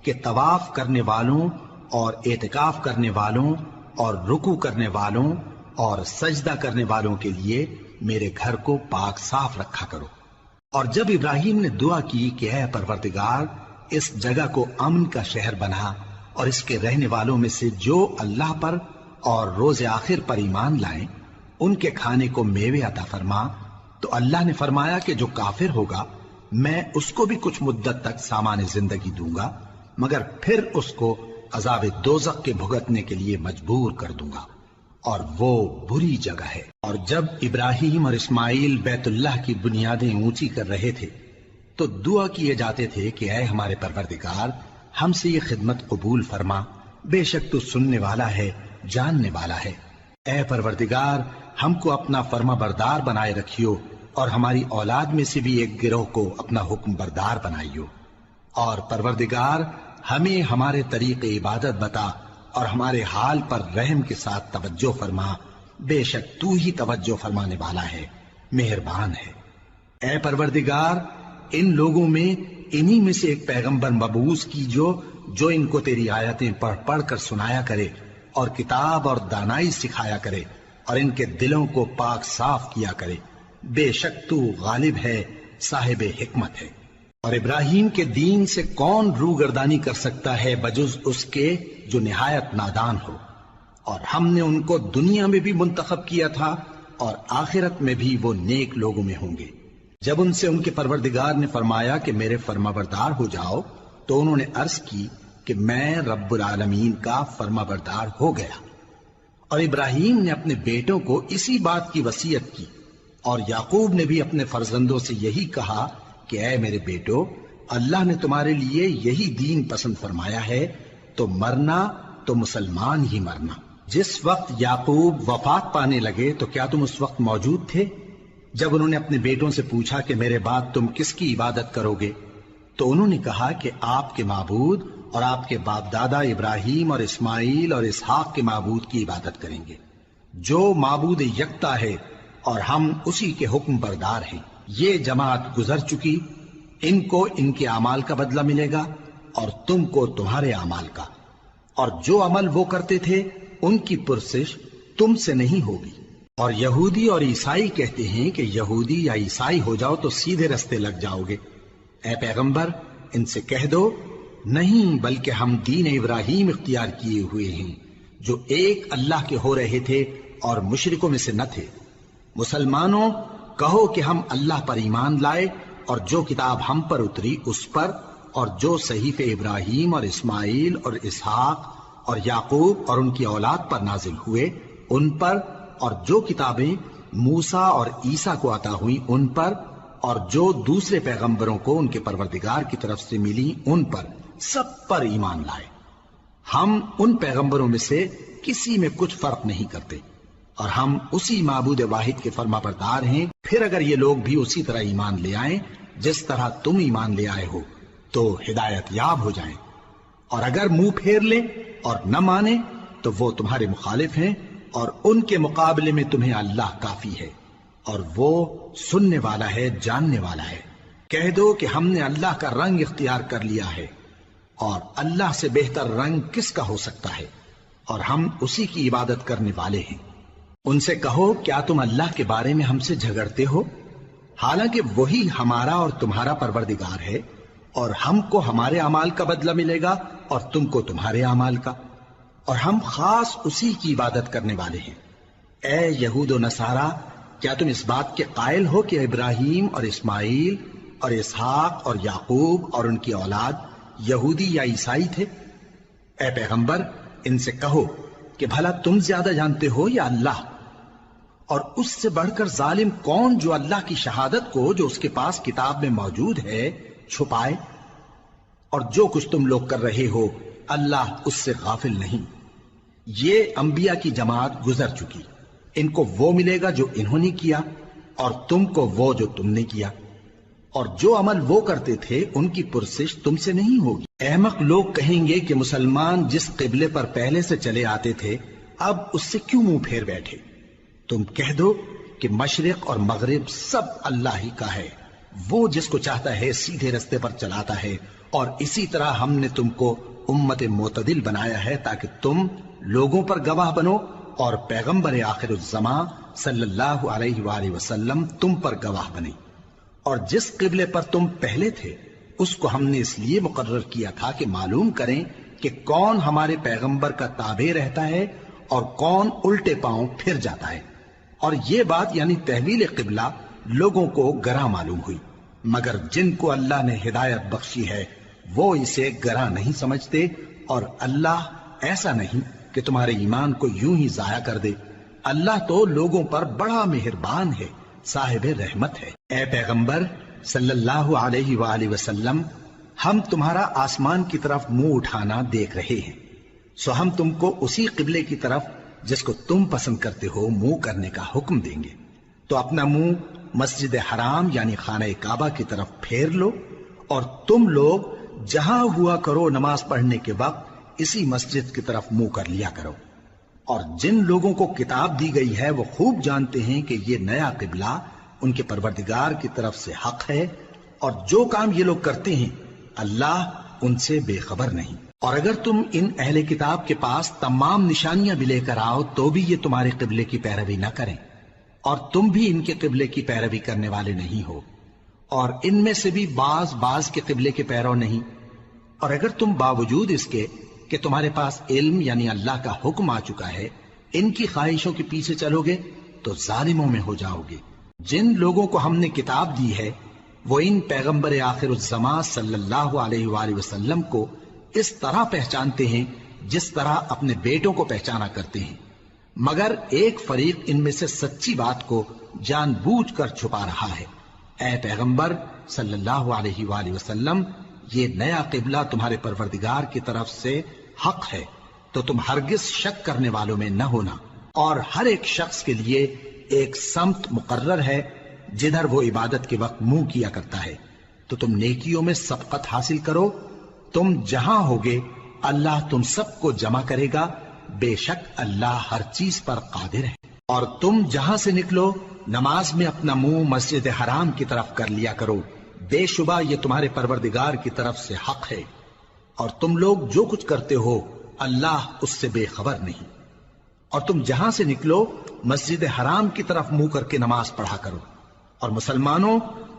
کہ طواف کرنے والوں اور اعتکاف کرنے والوں اور رکوع کرنے والوں اور سجدہ کرنے والوں کے لیے میرے گھر کو پاک صاف رکھا کرو۔ اور جب ابراہیم نے دعا کی کہ اے پروردگار اس جگہ کو امن کا شہر بنا اور اس کے رہنے والوں میں سے جو اللہ پر اور روز آخر پر ایمان لائیں ان کے کھانے کو میوے عطا فرما، تو اللہ نے فرمایا کہ جو کافر ہوگا میں اس کو بھی کچھ مدت تک سامان زندگی دوں گا، مگر پھر اس کو عذاب دوزخ کے بھگتنے کے لیے مجبور کر دوں گا، اور وہ بری جگہ ہے۔ اور جب ابراہیم اور اسماعیل بیت اللہ کی بنیادیں اونچی کر رہے تھے تو دعا کیے جاتے تھے کہ اے ہمارے پروردگار ہم سے یہ خدمت قبول فرما، بے شک تو سننے والا ہے، جاننے والا ہے۔ اے پروردگار ہم کو اپنا فرما بردار بنائے رکھیو، اور ہماری اولاد میں سے بھی ایک گروہ کو اپنا حکم بردار بنائیو، اور پروردگار ہمیں ہمارے طریق عبادت بتا اور ہمارے حال پر رحم کے ساتھ توجہ فرما، بے شک تو ہی توجہ فرمانے والا ہے، مہربان ہے۔ اے پروردگار ان لوگوں میں انہی میں سے ایک پیغمبر مبعوث کی جو ان کو تیری آیتیں پڑھ پڑھ کر سنایا کرے اور کتاب اور دانائی سکھایا کرے اور ان کے دلوں کو پاک صاف کیا کرے، بے شک تو غالب ہے، صاحب حکمت ہے۔ اور ابراہیم کے دین سے کون روگردانی کر سکتا ہے بجز اس کے جو نہایت نادان ہو، اور ہم نے ان کو دنیا میں بھی منتخب کیا تھا اور آخرت میں بھی وہ نیک لوگوں میں ہوں گے۔ جب ان سے ان کے پروردگار نے فرمایا کہ میرے فرما بردار ہو جاؤ تو انہوں نے عرض کی کہ میں رب العالمین کا فرما بردار ہو گیا۔ اور ابراہیم نے اپنے بیٹوں کو اسی بات کی وصیت کی، اور یعقوب نے بھی اپنے فرزندوں سے یہی کہا کہ اے میرے بیٹو، اللہ نے تمہارے لیے یہی دین پسند فرمایا ہے، تو مرنا تو مسلمان ہی مرنا۔ جس وقت یعقوب وفات پانے لگے تو کیا تم اس وقت موجود تھے جب انہوں نے اپنے بیٹوں سے پوچھا کہ میرے بعد تم کس کی عبادت کرو گے؟ تو انہوں نے کہا کہ آپ کے معبود اور آپ کے باپ دادا ابراہیم اور اسماعیل اور اسحاق کے معبود کی عبادت کریں گے، جو معبود یکتا ہے اور ہم اسی کے حکم بردار ہیں۔ یہ جماعت گزر چکی، ان کو ان کے اعمال کا بدلہ ملے گا اور تم کو تمہارے اعمال کا، اور جو عمل وہ کرتے تھے ان کی پرسش تم سے نہیں ہوگی۔ اور یہودی اور عیسائی کہتے ہیں کہ یہودی یا عیسائی ہو جاؤ تو سیدھے رستے لگ جاؤ گے۔ اے پیغمبر ان سے کہہ دو نہیں، بلکہ ہم دین ابراہیم اختیار کیے ہوئے ہیں جو ایک اللہ کے ہو رہے تھے اور مشرکوں میں سے نہ تھے۔ مسلمانوں کہو کہ ہم اللہ پر ایمان لائے اور جو کتاب ہم پر اتری اس پر، اور جو صحیفے ابراہیم اور اسماعیل اور اسحاق اور یعقوب اور ان کی اولاد پر نازل ہوئے ان پر، اور جو کتابیں موسیٰ اور عیسیٰ کو عطا ہوئیں ان پر، اور جو دوسرے پیغمبروں کو ان کے پروردگار کی طرف سے ملی ان پر، سب پر ایمان لائے۔ ہم ان پیغمبروں میں سے کسی میں کچھ فرق نہیں کرتے، اور ہم اسی معبود واحد کے فرما بردار ہیں۔ پھر اگر یہ لوگ بھی اسی طرح ایمان لے آئیں جس طرح تم ایمان لے آئے ہو تو ہدایت یاب ہو جائیں، اور اگر منہ پھیر لیں اور نہ مانیں تو وہ تمہارے مخالف ہیں، اور ان کے مقابلے میں تمہیں اللہ کافی ہے، اور وہ سننے والا ہے، جاننے والا ہے۔ کہہ دو کہ ہم نے اللہ کا رنگ اختیار کر لیا ہے، اور اللہ سے بہتر رنگ کس کا ہو سکتا ہے، اور ہم اسی کی عبادت کرنے والے ہیں۔ ان سے کہو کیا تم اللہ کے بارے میں ہم سے جھگڑتے ہو، حالانکہ وہی ہمارا اور تمہارا پروردگار ہے، اور ہم کو ہمارے اعمال کا بدلہ ملے گا اور تم کو تمہارے اعمال کا، اور ہم خاص اسی کی عبادت کرنے والے ہیں۔ اے یہود و نصارا، کیا تم اس بات کے قائل ہو کہ ابراہیم اور اسماعیل اور اسحاق اور یعقوب اور ان کی اولاد یہودی یا عیسائی تھے؟ اے پیغمبر ان سے کہو کہ بھلا تم زیادہ جانتے ہو یا اللہ؟ اور اس سے بڑھ کر ظالم کون جو اللہ کی شہادت کو جو اس کے پاس کتاب میں موجود ہے چھپائے؟ اور جو کچھ تم لوگ کر رہے ہو اللہ اس سے غافل نہیں۔ یہ انبیاء کی جماعت گزر چکی، ان کو وہ ملے گا جو انہوں نے کیا، اور تم کو وہ جو تم نے کیا۔ اور جو عمل وہ کرتے تھے ان کی پرسش تم سے نہیں ہوگی۔ احمق لوگ کہیں گے کہ مسلمان جس قبلے پر پہلے سے چلے آتے تھے اب اس سے کیوں منہ پھیر بیٹھے؟ تم کہہ دو کہ مشرق اور مغرب سب اللہ ہی کا ہے، وہ جس کو چاہتا ہے سیدھے رستے پر چلاتا ہے، اور اسی طرح ہم نے تم کو امت معتدل بنایا ہے تاکہ تم لوگوں پر گواہ بنو اور پیغمبر آخر الزمان صلی اللہ علیہ وآلہ وسلم تم پر گواہ بنے۔ اور جس قبلے پر تم پہلے تھے اس کو ہم نے اس لیے مقرر کیا تھا کہ معلوم کریں کہ کون ہمارے پیغمبر کا تابع رہتا ہے اور کون الٹے پاؤں پھر جاتا ہے۔ اور یہ بات یعنی تحویل قبلہ لوگوں کو گراں معلوم ہوئی، مگر جن کو اللہ نے ہدایت بخشی ہے وہ اسے گراں نہیں سمجھتے، اور اللہ ایسا نہیں کہ تمہارے ایمان کو یوں ہی ضائع کر دے۔ اللہ تو لوگوں پر بڑا مہربان ہے، صاحب رحمت ہے۔ اے پیغمبر صلی اللہ علیہ وآلہ وسلم، ہم تمہارا آسمان کی طرف منہ اٹھانا دیکھ رہے ہیں، سو ہم تم کو اسی قبلے کی طرف جس کو تم پسند کرتے ہو منہ کرنے کا حکم دیں گے۔ تو اپنا منہ مسجد حرام یعنی خانہ کعبہ کی طرف پھیر لو، اور تم لوگ جہاں ہوا کرو نماز پڑھنے کے وقت اسی مسجد کی طرف منہ کر لیا کرو۔ اور جن لوگوں کو کتاب دی گئی ہے وہ خوب جانتے ہیں کہ یہ نیا قبلہ ان کے پروردگار کی طرف سے حق ہے، اور جو کام یہ لوگ کرتے ہیں اللہ ان سے بے خبر نہیں۔ اور اگر تم ان اہل کتاب کے پاس تمام نشانیاں بھی لے کر آؤ تو بھی یہ تمہارے قبلے کی پیروی نہ کریں، اور تم بھی ان کے قبلے کی پیروی کرنے والے نہیں ہو، اور ان میں سے بھی بعض کے قبلے کے پیرو نہیں۔ اور اگر تم باوجود اس کے کہ تمہارے پاس علم یعنی اللہ کا حکم آ چکا ہے ان کی خواہشوں کے پیچھے چلو گے تو ظالموں میں ہو جاؤ گے۔ جن لوگوں کو ہم نے کتاب دی ہے وہ ان پیغمبر آخر الزمان صلی اللہ علیہ وآلہ وسلم کو اس طرح پہچانتے ہیں جس طرح اپنے بیٹوں کو پہچانا کرتے ہیں، مگر ایک فریق ان میں سے سچی بات کو جان بوجھ کر چھپا رہا ہے۔ اے پیغمبر صلی اللہ علیہ وآلہ وسلم، یہ نیا قبلہ تمہارے پروردگار کی طرف سے حق ہے، تو تم ہرگز شک کرنے والوں میں نہ ہونا، اور ہر ایک شخص کے لیے ایک سمت مقرر ہے جدھر وہ عبادت کے وقت منہ کیا کرتا ہے، تو تم نیکیوں میں سبقت حاصل کرو۔ تم جہاں ہوگے اللہ تم سب کو جمع کرے گا، بے شک اللہ ہر چیز پر قادر ہے۔ اور تم جہاں سے نکلو نماز میں اپنا منہ مسجد حرام کی طرف کر لیا کرو، بے شبہ یہ تمہارے پروردگار کی طرف سے حق ہے، اور تم لوگ جو کچھ کرتے ہو اللہ اس سے بے خبر نہیں۔ اور تم جہاں سے نکلو مسجد حرام کی طرف منہ کر کے نماز پڑھا کرو، اور مسلمانوں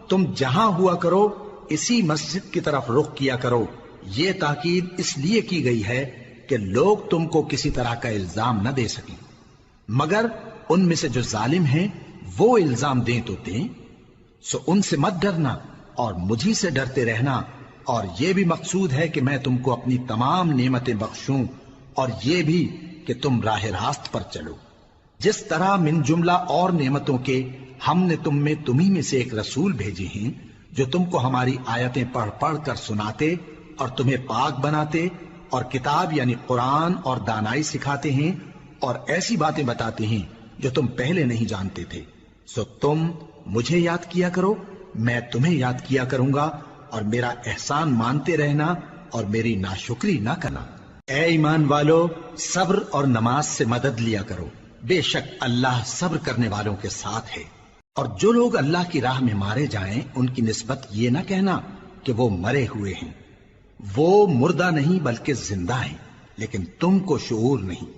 تم جہاں ہوا کرو اسی مسجد کی طرف رخ کیا کرو۔ یہ تاکید اس لیے کی گئی ہے کہ لوگ تم کو کسی طرح کا الزام نہ دے سکیں، مگر ان میں سے جو ظالم ہیں وہ الزام دیں تو دیں، سو ان سے مت ڈرنا اور مجھی سے ڈرتے رہنا، اور یہ بھی مقصود ہے کہ میں تم کو اپنی تمام نعمتیں بخشوں، اور یہ بھی کہ تم راہ راست پر چلو۔ جس طرح من جملہ اور نعمتوں کے ہم نے تمہیں میں سے ایک رسول بھیجے ہیں جو تم کو ہماری آیتیں پڑھ پڑھ کر سناتے اور تمہیں پاک بناتے، اور کتاب یعنی قرآن اور دانائی سکھاتے ہیں، اور ایسی باتیں بتاتے ہیں جو تم پہلے نہیں جانتے تھے، سو تم مجھے یاد کیا کرو، میں تمہیں یاد کیا کروں گا، اور میرا احسان مانتے رہنا اور میری ناشکری نہ کرنا۔ اے ایمان والو، صبر اور نماز سے مدد لیا کرو، بے شک اللہ صبر کرنے والوں کے ساتھ ہے۔ اور جو لوگ اللہ کی راہ میں مارے جائیں ان کی نسبت یہ نہ کہنا کہ وہ مرے ہوئے ہیں، وہ مردہ نہیں بلکہ زندہ ہیں، لیکن تم کو شعور نہیں۔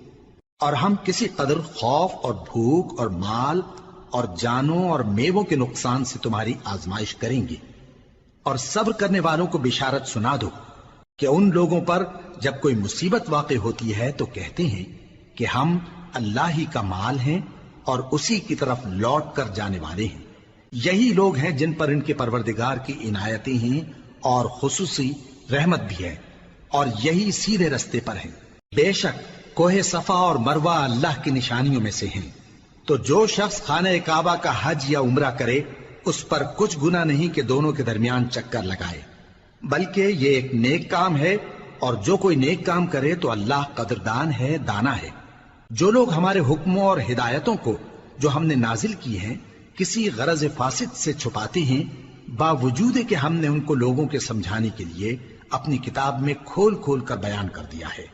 اور ہم کسی قدر خوف اور بھوک اور مال اور جانوں اور میووں کے نقصان سے تمہاری آزمائش کریں گے، اور صبر کرنے والوں کو بشارت سنا دو کہ ان لوگوں پر جب کوئی مصیبت واقع ہوتی ہے تو کہتے ہیں کہ ہم اللہ ہی کا مال ہیں اور اسی کی طرف لوٹ کر جانے والے ہیں۔ یہی لوگ ہیں جن پر ان کے پروردگار کی عنایتیں ہیں اور خصوصی رحمت بھی ہے، اور یہی سیدھے رستے پر ہیں۔ بے شک کوہ صفا اور مروہ اللہ کی نشانیوں میں سے ہیں، تو جو شخص خانہ کعبہ کا حج یا عمرہ کرے اس پر کچھ گناہ نہیں کہ دونوں کے درمیان چکر لگائے، بلکہ یہ ایک نیک کام ہے، اور جو کوئی نیک کام کرے تو اللہ قدردان ہے، دانا ہے۔ جو لوگ ہمارے حکموں اور ہدایتوں کو جو ہم نے نازل کی ہیں کسی غرض فاسد سے چھپاتے ہیں باوجود کہ ہم نے ان کو لوگوں کے سمجھانے کے لیے اپنی کتاب میں کھول کھول کر بیان کر دیا ہے۔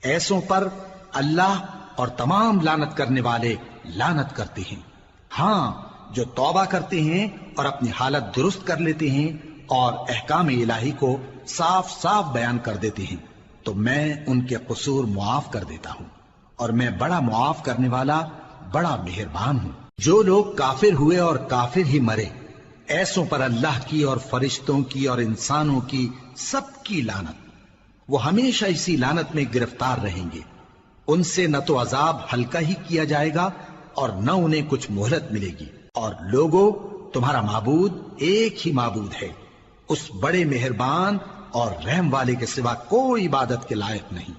ایسوں پر اللہ اور تمام لعنت کرنے والے لعنت کرتے ہیں۔ ہاں، جو توبہ کرتے ہیں اور اپنی حالت درست کر لیتے ہیں اور احکام الہی کو صاف صاف بیان کر دیتے ہیں تو میں ان کے قصور معاف کر دیتا ہوں، اور میں بڑا معاف کرنے والا، بڑا مہربان ہوں۔ جو لوگ کافر ہوئے اور کافر ہی مرے، ایسوں پر اللہ کی اور فرشتوں کی اور انسانوں کی سب کی لعنت، وہ ہمیشہ اسی لعنت میں گرفتار رہیں گے۔ ان سے نہ تو عذاب ہلکا ہی کیا جائے گا اور نہ انہیں کچھ مہلت ملے گی۔ اور لوگوں، تمہارا معبود ایک ہی معبود ہے، اس بڑے مہربان اور رحم والے کے سوا کوئی عبادت کے لائق نہیں۔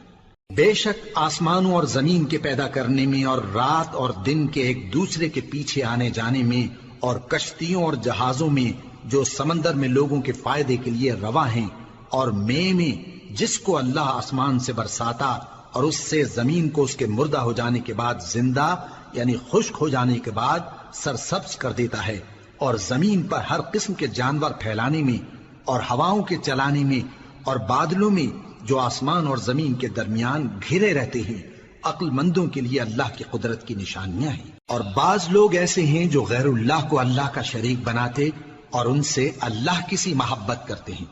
بے شک آسمانوں اور زمین کے پیدا کرنے میں اور رات اور دن کے ایک دوسرے کے پیچھے آنے جانے میں اور کشتیوں اور جہازوں میں جو سمندر میں لوگوں کے فائدے کے لیے رواں ہیں، اور میں جس کو اللہ آسمان سے برساتا اور اس سے زمین کو اس کے مردہ ہو جانے کے بعد زندہ یعنی خشک ہو جانے کے بعد سرسبز کر دیتا ہے، اور زمین پر ہر قسم کے جانور پھیلانے میں اور ہواؤں کے چلانے میں اور بادلوں میں جو آسمان اور زمین کے درمیان گھرے رہتے ہیں، عقل مندوں کے لیے اللہ کی قدرت کی نشانیاں ہیں۔ اور بعض لوگ ایسے ہیں جو غیر اللہ کو اللہ کا شریک بناتے اور ان سے اللہ کی سی محبت کرتے ہیں،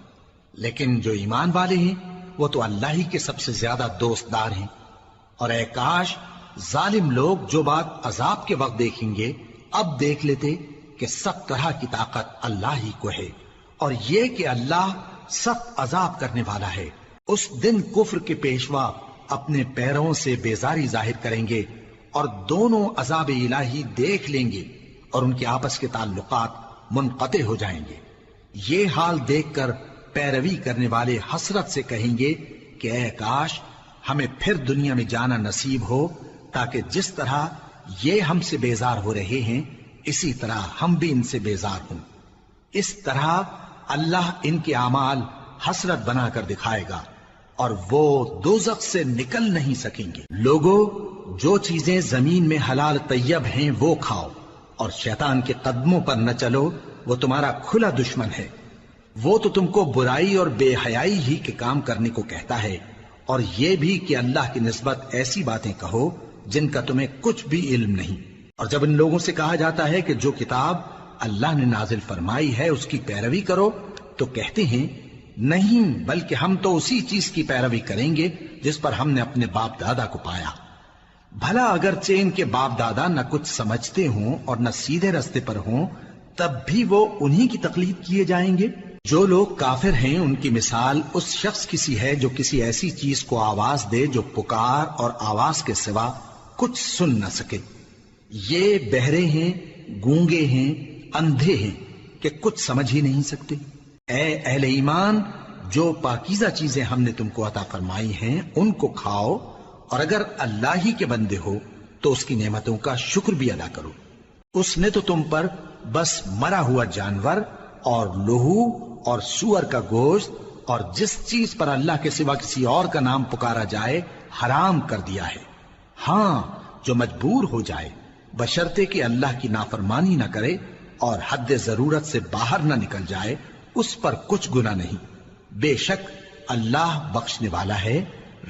لیکن جو ایمان والے ہیں وہ تو اللہ ہی کے سب سے زیادہ دوست دار ہیں۔ اور اے کاش ظالم لوگ جو بات عذاب کے وقت دیکھیں گے اب دیکھ لیتے کہ سب طرح کی طاقت اللہ ہی کو ہے، اور یہ کہ اللہ سخت عذاب کرنے والا ہے۔ اس دن کفر کے پیشوا اپنے پیروں سے بیزاری ظاہر کریں گے اور دونوں عذاب الہی دیکھ لیں گے اور ان کے آپس کے تعلقات منقطع ہو جائیں گے۔ یہ حال دیکھ کر پیروی کرنے والے حسرت سے کہیں گے کہ اے کاش ہمیں پھر دنیا میں جانا نصیب ہو، تاکہ جس طرح یہ ہم سے بیزار ہو رہے ہیں اسی طرح ہم بھی ان سے بیزار ہوں۔ اس طرح اللہ ان کے اعمال حسرت بنا کر دکھائے گا اور وہ دوزخ سے نکل نہیں سکیں گے۔ لوگوں، جو چیزیں زمین میں حلال طیب ہیں وہ کھاؤ، اور شیطان کے قدموں پر نہ چلو، وہ تمہارا کھلا دشمن ہے۔ وہ تو تم کو برائی اور بے حیائی ہی کے کام کرنے کو کہتا ہے، اور یہ بھی کہ اللہ کی نسبت ایسی باتیں کہو جن کا تمہیں کچھ بھی علم نہیں۔ اور جب ان لوگوں سے کہا جاتا ہے کہ جو کتاب اللہ نے نازل فرمائی ہے اس کی پیروی کرو، تو کہتے ہیں نہیں، بلکہ ہم تو اسی چیز کی پیروی کریں گے جس پر ہم نے اپنے باپ دادا کو پایا۔ بھلا اگرچہ ان کے باپ دادا نہ کچھ سمجھتے ہوں اور نہ سیدھے رستے پر ہوں، تب بھی وہ انہی کی تقلید کیے جائیں گے۔ جو لوگ کافر ہیں ان کی مثال اس شخص کی سی ہے جو کسی ایسی چیز کو آواز دے جو پکار اور آواز کے سوا کچھ سن نہ سکے۔ یہ بہرے ہیں، گونگے ہیں، اندھے ہیں کہ کچھ سمجھ ہی نہیں سکتے۔ اے اہل ایمان، جو پاکیزہ چیزیں ہم نے تم کو عطا فرمائی ہیں ان کو کھاؤ، اور اگر اللہ ہی کے بندے ہو تو اس کی نعمتوں کا شکر بھی ادا کرو۔ اس نے تو تم پر بس مرا ہوا جانور اور لہو اور سور کا گوشت اور جس چیز پر اللہ کے سوا کسی اور کا نام پکارا جائے حرام کر دیا ہے۔ ہاں، جو مجبور ہو جائے بشرطے کہ اللہ کی نافرمانی نہ کرے اور حد ضرورت سے باہر نہ نکل جائے، اس پر کچھ گناہ نہیں۔ بے شک اللہ بخشنے والا ہے،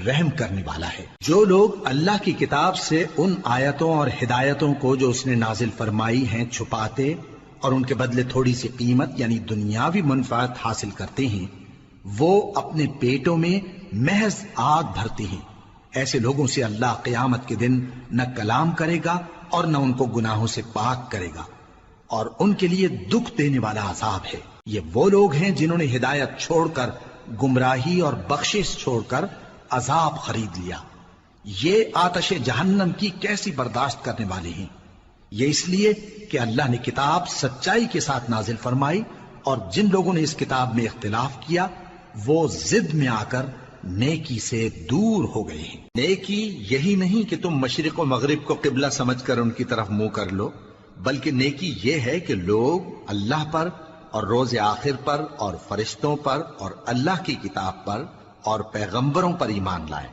رحم کرنے والا ہے۔ جو لوگ اللہ کی کتاب سے ان آیتوں اور ہدایتوں کو جو اس نے نازل فرمائی ہیں چھپاتے اور ان کے بدلے تھوڑی سی قیمت یعنی دنیاوی منفعت حاصل کرتے ہیں، وہ اپنے پیٹوں میں محض آگ بھرتے ہیں۔ ایسے لوگوں سے اللہ قیامت کے دن نہ کلام کرے گا اور نہ ان کو گناہوں سے پاک کرے گا، اور ان کے لیے دکھ دینے والا عذاب ہے۔ یہ وہ لوگ ہیں جنہوں نے ہدایت چھوڑ کر گمراہی اور بخشش چھوڑ کر عذاب خرید لیا۔ یہ آتش جہنم کی کیسی برداشت کرنے والے ہیں۔ یہ اس لیے کہ اللہ نے کتاب سچائی کے ساتھ نازل فرمائی، اور جن لوگوں نے اس کتاب میں اختلاف کیا وہ ضد میں آ کر نیکی سے دور ہو گئے ہیں۔ نیکی یہی نہیں کہ تم مشرق و مغرب کو قبلہ سمجھ کر ان کی طرف منہ کر لو، بلکہ نیکی یہ ہے کہ لوگ اللہ پر اور روز آخر پر اور فرشتوں پر اور اللہ کی کتاب پر اور پیغمبروں پر ایمان لائیں،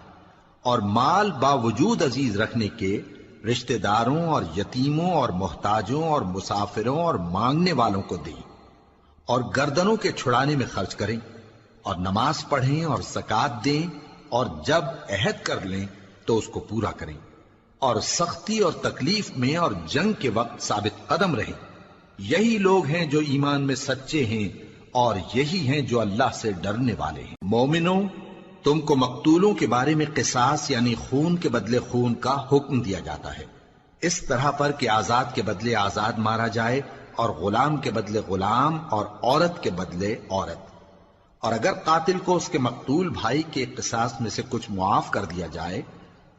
اور مال باوجود عزیز رکھنے کے رشتہ داروں اور یتیموں اور محتاجوں اور مسافروں اور مانگنے والوں کو دیں، اور گردنوں کے چھڑانے میں خرچ کریں، اور نماز پڑھیں اور زکات دیں، اور جب عہد کر لیں تو اس کو پورا کریں، اور سختی اور تکلیف میں اور جنگ کے وقت ثابت قدم رہیں۔ یہی لوگ ہیں جو ایمان میں سچے ہیں، اور یہی ہیں جو اللہ سے ڈرنے والے ہیں۔ مومنوں، تم کو مقتولوں کے بارے میں قصاص یعنی خون کے بدلے خون کا حکم دیا جاتا ہے، اس طرح پر کہ آزاد کے بدلے آزاد مارا جائے، اور غلام کے بدلے غلام، اور عورت کے بدلے عورت۔ اور اگر قاتل کو اس کے مقتول بھائی کے قصاص میں سے کچھ معاف کر دیا جائے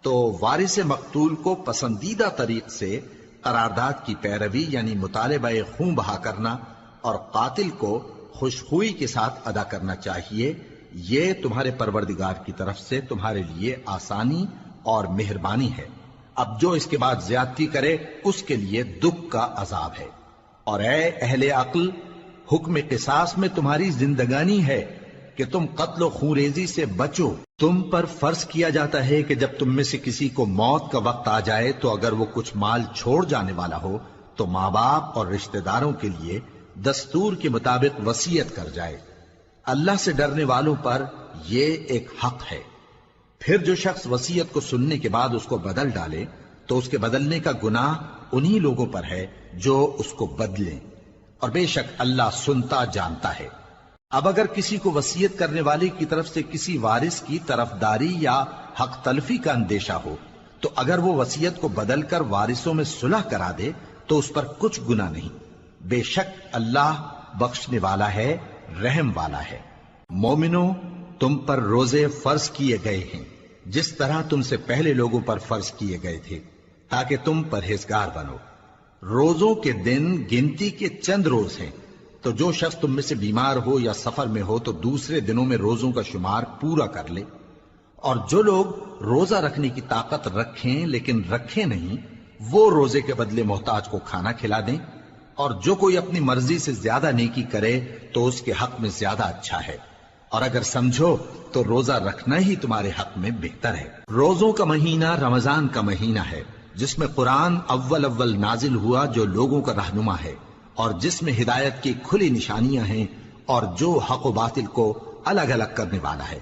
تو وارث مقتول کو پسندیدہ طریق سے قرارداد کی پیروی یعنی مطالبہ خون بہا کرنا اور قاتل کو خوشخوئی کے ساتھ ادا کرنا چاہیے۔ یہ تمہارے پروردگار کی طرف سے تمہارے لیے آسانی اور مہربانی ہے۔ اب جو اس کے بعد زیادتی کرے اس کے لیے دکھ کا عذاب ہے۔ اور اے اہل عقل، حکم قصاص میں تمہاری زندگانی ہے کہ تم قتل و خونریزی سے بچو۔ تم پر فرض کیا جاتا ہے کہ جب تم میں سے کسی کو موت کا وقت آ جائے تو اگر وہ کچھ مال چھوڑ جانے والا ہو تو ماں باپ اور رشتہ داروں کے لیے دستور کے مطابق وصیت کر جائے۔ اللہ سے ڈرنے والوں پر یہ ایک حق ہے۔ پھر جو شخص وصیت کو سننے کے بعد اس کو بدل ڈالے تو اس کے بدلنے کا گناہ انہی لوگوں پر ہے جو اس کو بدلیں، اور بے شک اللہ سنتا جانتا ہے۔ اب اگر کسی کو وصیت کرنے والے کی طرف سے کسی وارث کی طرفداری یا حق تلفی کا اندیشہ ہو تو اگر وہ وصیت کو بدل کر وارثوں میں صلح کرا دے تو اس پر کچھ گناہ نہیں، بے شک اللہ بخشنے والا ہے، رحم والا ہے۔ مومنوں، تم پر روزے فرض کیے گئے ہیں جس طرح تم سے پہلے لوگوں پر فرض کیے گئے تھے تاکہ تم پرہیزگار بنو۔ روزوں کے دن گنتی کے چند روز ہیں، تو جو شخص تم میں سے بیمار ہو یا سفر میں ہو تو دوسرے دنوں میں روزوں کا شمار پورا کر لے۔ اور جو لوگ روزہ رکھنے کی طاقت رکھیں لیکن رکھیں نہیں، وہ روزے کے بدلے محتاج کو کھانا کھلا دیں۔ اور جو کوئی اپنی مرضی سے زیادہ نیکی کرے تو اس کے حق میں زیادہ اچھا ہے، اور اگر سمجھو تو روزہ رکھنا ہی تمہارے حق میں بہتر ہے۔ روزوں کا مہینہ رمضان کا مہینہ ہے جس میں قرآن اول نازل ہوا، جو لوگوں کا رہنما ہے اور جس میں ہدایت کی کھلی نشانیاں ہیں اور جو حق و باطل کو الگ الگ کرنے والا ہے۔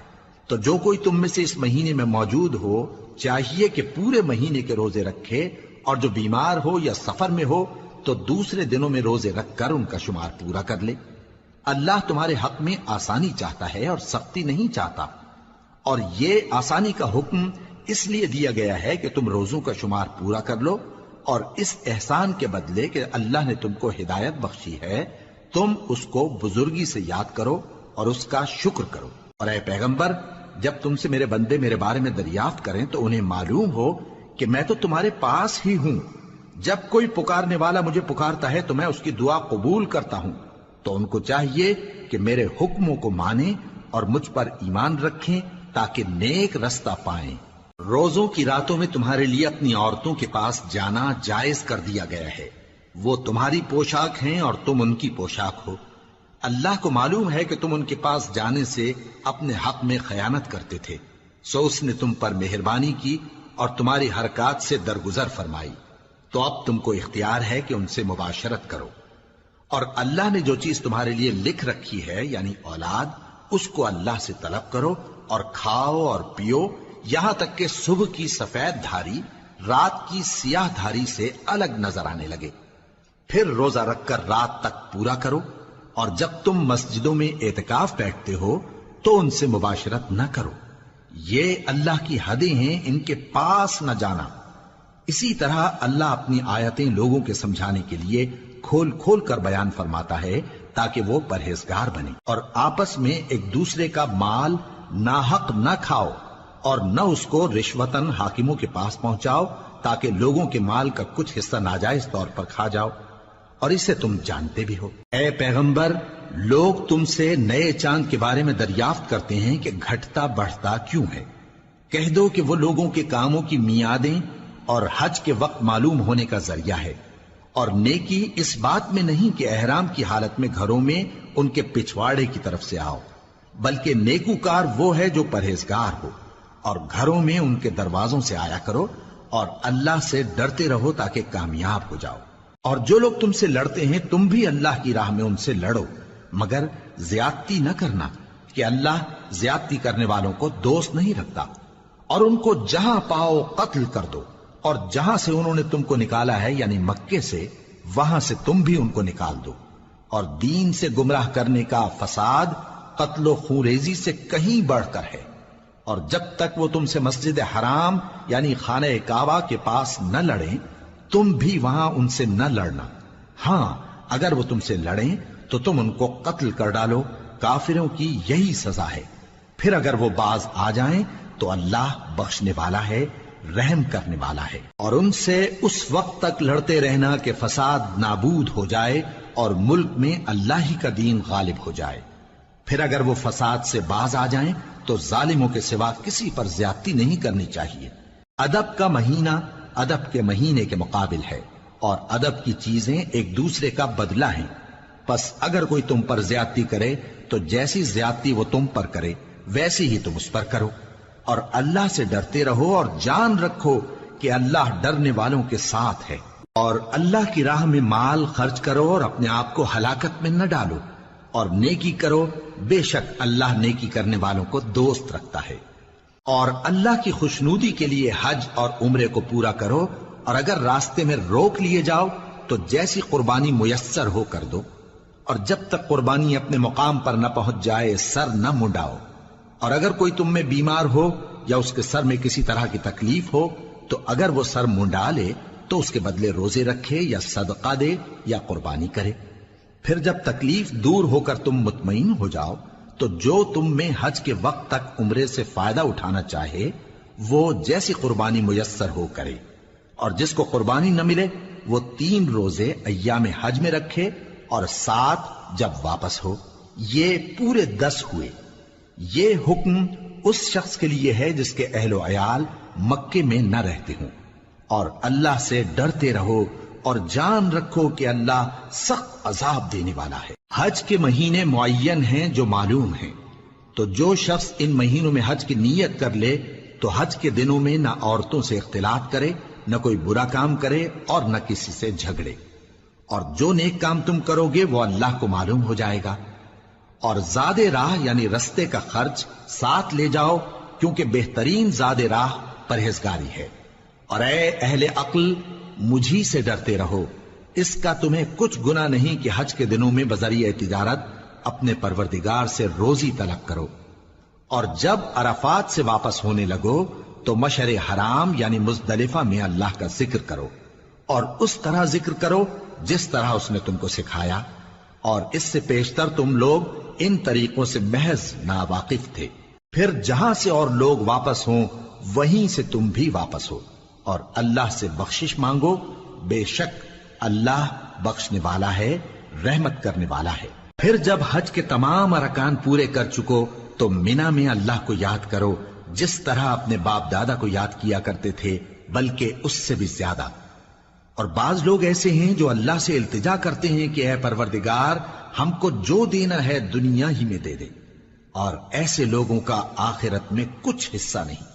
تو جو کوئی تم میں سے اس مہینے میں موجود ہو چاہیے کہ پورے مہینے کے روزے رکھے، اور جو بیمار ہو یا سفر میں ہو تو دوسرے دنوں میں روزے رکھ کر ان کا شمار پورا کر لے۔ اللہ تمہارے حق میں آسانی چاہتا ہے اور سختی نہیں چاہتا، اور یہ آسانی کا حکم اس لیے دیا گیا ہے کہ تم روزوں کا شمار پورا کر لو، اور اس احسان کے بدلے کہ اللہ نے تم کو ہدایت بخشی ہے تم اس کو بزرگی سے یاد کرو اور اس کا شکر کرو۔ اور اے پیغمبر، جب تم سے میرے بندے میرے بارے میں دریافت کریں تو انہیں معلوم ہو کہ میں تو تمہارے پاس ہی ہوں۔ جب کوئی پکارنے والا مجھے پکارتا ہے تو میں اس کی دعا قبول کرتا ہوں، تو ان کو چاہیے کہ میرے حکموں کو مانیں اور مجھ پر ایمان رکھیں تاکہ نیک رستہ پائیں۔ روزوں کی راتوں میں تمہارے لیے اپنی عورتوں کے پاس جانا جائز کر دیا گیا ہے، وہ تمہاری پوشاک ہیں اور تم ان کی پوشاک ہو۔ اللہ کو معلوم ہے کہ تم ان کے پاس جانے سے اپنے حق میں خیانت کرتے تھے، سو اس نے تم پر مہربانی کی اور تمہاری حرکات سے درگزر فرمائی، تو اب تم کو اختیار ہے کہ ان سے مباشرت کرو۔ اور اللہ نے جو چیز تمہارے لیے لکھ رکھی ہے یعنی اولاد، اس کو اللہ سے طلب کرو اور کھاؤ اور پیو، یہاں تک کہ صبح کی سفید دھاری رات کی سیاہ دھاری سے الگ نظر آنے لگے۔ پھر روزہ رکھ کر رات تک پورا کرو، اور جب تم مسجدوں میں اعتکاف بیٹھتے ہو تو ان سے مباشرت نہ کرو، یہ اللہ کی حدیں ہیں، ان کے پاس نہ جانا۔ اسی طرح اللہ اپنی آیتیں لوگوں کے سمجھانے کے لیے کھول کھول کر بیان فرماتا ہے تاکہ وہ پرہیزگار بنے۔ اور آپس میں ایک دوسرے کا مال ناحق نہ کھاؤ، اور نہ اس کو رشوتاً حاکموں کے پاس پہنچاؤ تاکہ لوگوں کے مال کا کچھ حصہ ناجائز طور پر کھا جاؤ، اور اسے تم جانتے بھی ہو۔ اے پیغمبر، لوگ تم سے نئے چاند کے بارے میں دریافت کرتے ہیں کہ گھٹتا بڑھتا کیوں ہے۔ کہہ دو کہ وہ لوگوں کے کاموں کی میعادیں اور حج کے وقت معلوم ہونے کا ذریعہ ہے، اور نیکی اس بات میں نہیں کہ احرام کی حالت میں گھروں میں ان کے پچھواڑے کی طرف سے آؤ، بلکہ نیکوکار وہ ہے جو پرہیزگار ہو، اور گھروں میں ان کے دروازوں سے آیا کرو، اور اللہ سے ڈرتے رہو تاکہ کامیاب ہو جاؤ۔ اور جو لوگ تم سے لڑتے ہیں تم بھی اللہ کی راہ میں ان سے لڑو، مگر زیادتی نہ کرنا کہ اللہ زیادتی کرنے والوں کو دوست نہیں رکھتا، اور ان کو جہاں پاؤ قتل کر دو، اور جہاں سے انہوں نے تم کو نکالا ہے یعنی مکے سے، وہاں سے تم بھی ان کو نکال دو۔ اور دین سے گمراہ کرنے کا فساد قتل و خونریزی سے کہیں بڑھ کر ہے، اور جب تک وہ تم سے مسجد حرام یعنی خانہ کعبہ کے پاس نہ لڑیں تم بھی وہاں ان سے نہ لڑنا۔ ہاں اگر وہ تم سے لڑیں تو تم ان کو قتل کر ڈالو، کافروں کی یہی سزا ہے۔ پھر اگر وہ باز آ جائیں تو اللہ بخشنے والا ہے، رحم کرنے والا ہے۔ اور ان سے اس وقت تک لڑتے رہنا کہ فساد نابود ہو جائے اور ملک میں اللہ ہی کا دین غالب ہو جائے۔ پھر اگر وہ فساد سے باز آ جائیں تو ظالموں کے سوا کسی پر زیادتی نہیں کرنی چاہیے۔ ادب کا مہینہ ادب کے مہینے کے مقابل ہے، اور ادب کی چیزیں ایک دوسرے کا بدلہ ہیں۔ پس اگر کوئی تم پر زیادتی کرے تو جیسی زیادتی وہ تم پر کرے ویسی ہی تم اس پر کرو، اور اللہ سے ڈرتے رہو اور جان رکھو کہ اللہ ڈرنے والوں کے ساتھ ہے۔ اور اللہ کی راہ میں مال خرچ کرو اور اپنے آپ کو ہلاکت میں نہ ڈالو، اور نیکی کرو، بے شک اللہ نیکی کرنے والوں کو دوست رکھتا ہے۔ اور اللہ کی خوشنودی کے لیے حج اور عمرے کو پورا کرو، اور اگر راستے میں روک لیے جاؤ تو جیسی قربانی میسر ہو کر دو، اور جب تک قربانی اپنے مقام پر نہ پہنچ جائے سر نہ منڈاؤ۔ اور اگر کوئی تم میں بیمار ہو یا اس کے سر میں کسی طرح کی تکلیف ہو تو اگر وہ سر منڈا لے تو اس کے بدلے روزے رکھے یا صدقہ دے یا قربانی کرے۔ پھر جب تکلیف دور ہو کر تم مطمئن ہو جاؤ تو جو تم میں حج کے وقت تک عمرے سے فائدہ اٹھانا چاہے وہ جیسی قربانی میسر ہو کرے، اور جس کو قربانی نہ ملے وہ 3 روزے ایام حج میں رکھے اور 7 جب واپس ہو، یہ پورے 10 ہوئے۔ یہ حکم اس شخص کے لیے ہے جس کے اہل و عیال مکے میں نہ رہتے ہوں۔ اور اللہ سے ڈرتے رہو اور جان رکھو کہ اللہ سخت عذاب دینے والا ہے۔ حج کے مہینے معین ہیں جو معلوم ہیں، تو جو شخص ان مہینوں میں حج کی نیت کر لے تو حج کے دنوں میں نہ عورتوں سے اختلاط کرے، نہ کوئی برا کام کرے اور نہ کسی سے جھگڑے۔ اور جو نیک کام تم کرو گے وہ اللہ کو معلوم ہو جائے گا۔ اور زاد راہ یعنی رستے کا خرچ ساتھ لے جاؤ، کیونکہ بہترین زاد راہ پرہیزگاری ہے۔ اور اے اہل عقل مجھی سے ڈرتے رہو، اس کا تمہیں کچھ گناہ نہیں کہ حج کے دنوں میں بذریعہ تجارت اپنے پروردگار سے روزی طلب کرو۔ اور جب عرفات سے واپس ہونے لگو تو مشعر حرام یعنی مزدلفہ میں اللہ کا ذکر کرو، اور اس طرح ذکر کرو جس طرح اس نے تم کو سکھایا، اور اس سے پیشتر تم لوگ ان طریقوں سے محض ناواقف تھے۔ پھر جہاں سے اور لوگ واپس ہوں وہیں سے تم بھی واپس ہو، اور اللہ سے بخشش مانگو، بے شک اللہ بخشنے والا ہے، رحمت کرنے والا ہے۔ پھر جب حج کے تمام ارکان پورے کر چکو تو مینا میں اللہ کو یاد کرو جس طرح اپنے باپ دادا کو یاد کیا کرتے تھے، بلکہ اس سے بھی زیادہ۔ اور بعض لوگ ایسے ہیں جو اللہ سے التجا کرتے ہیں کہ اے پروردگار ہم کو جو دینا ہے دنیا ہی میں دے دے، اور ایسے لوگوں کا آخرت میں کچھ حصہ نہیں۔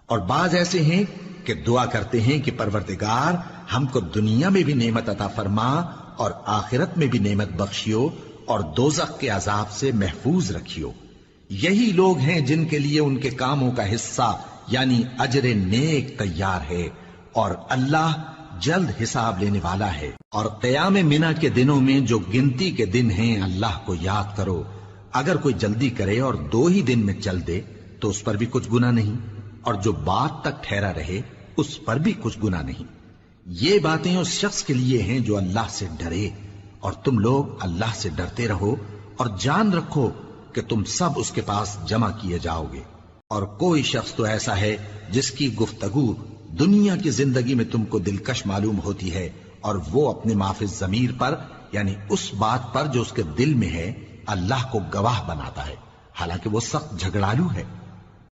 اور بعض ایسے ہیں کہ دعا کرتے ہیں کہ پروردگار ہم کو دنیا میں بھی نعمت عطا فرما اور آخرت میں بھی نعمت بخشیو اور دوزخ کے عذاب سے محفوظ رکھیو۔ یہی لوگ ہیں جن کے لیے ان کے کاموں کا حصہ یعنی اجر نیک تیار ہے، اور اللہ جلد حساب لینے والا ہے۔ اور قیام منا کے دنوں میں جو گنتی کے دن ہیں اللہ کو یاد کرو۔ اگر کوئی جلدی کرے اور 2 ہی دن میں چل دے تو اس پر بھی کچھ گناہ نہیں، اور جو بات تک ٹھہرا رہے اس پر بھی کچھ گناہ نہیں۔ یہ باتیں اس شخص کے لیے ہیں جو اللہ سے ڈرے، اور تم لوگ اللہ سے ڈرتے رہو اور جان رکھو کہ تم سب اس کے پاس جمع کیے جاؤ گے۔ اور کوئی شخص تو ایسا ہے جس کی گفتگو دنیا کی زندگی میں تم کو دلکش معلوم ہوتی ہے، اور وہ اپنے معافی ضمیر پر یعنی اس بات پر جو اس کے دل میں ہے اللہ کو گواہ بناتا ہے، حالانکہ وہ سخت جھگڑالو ہے۔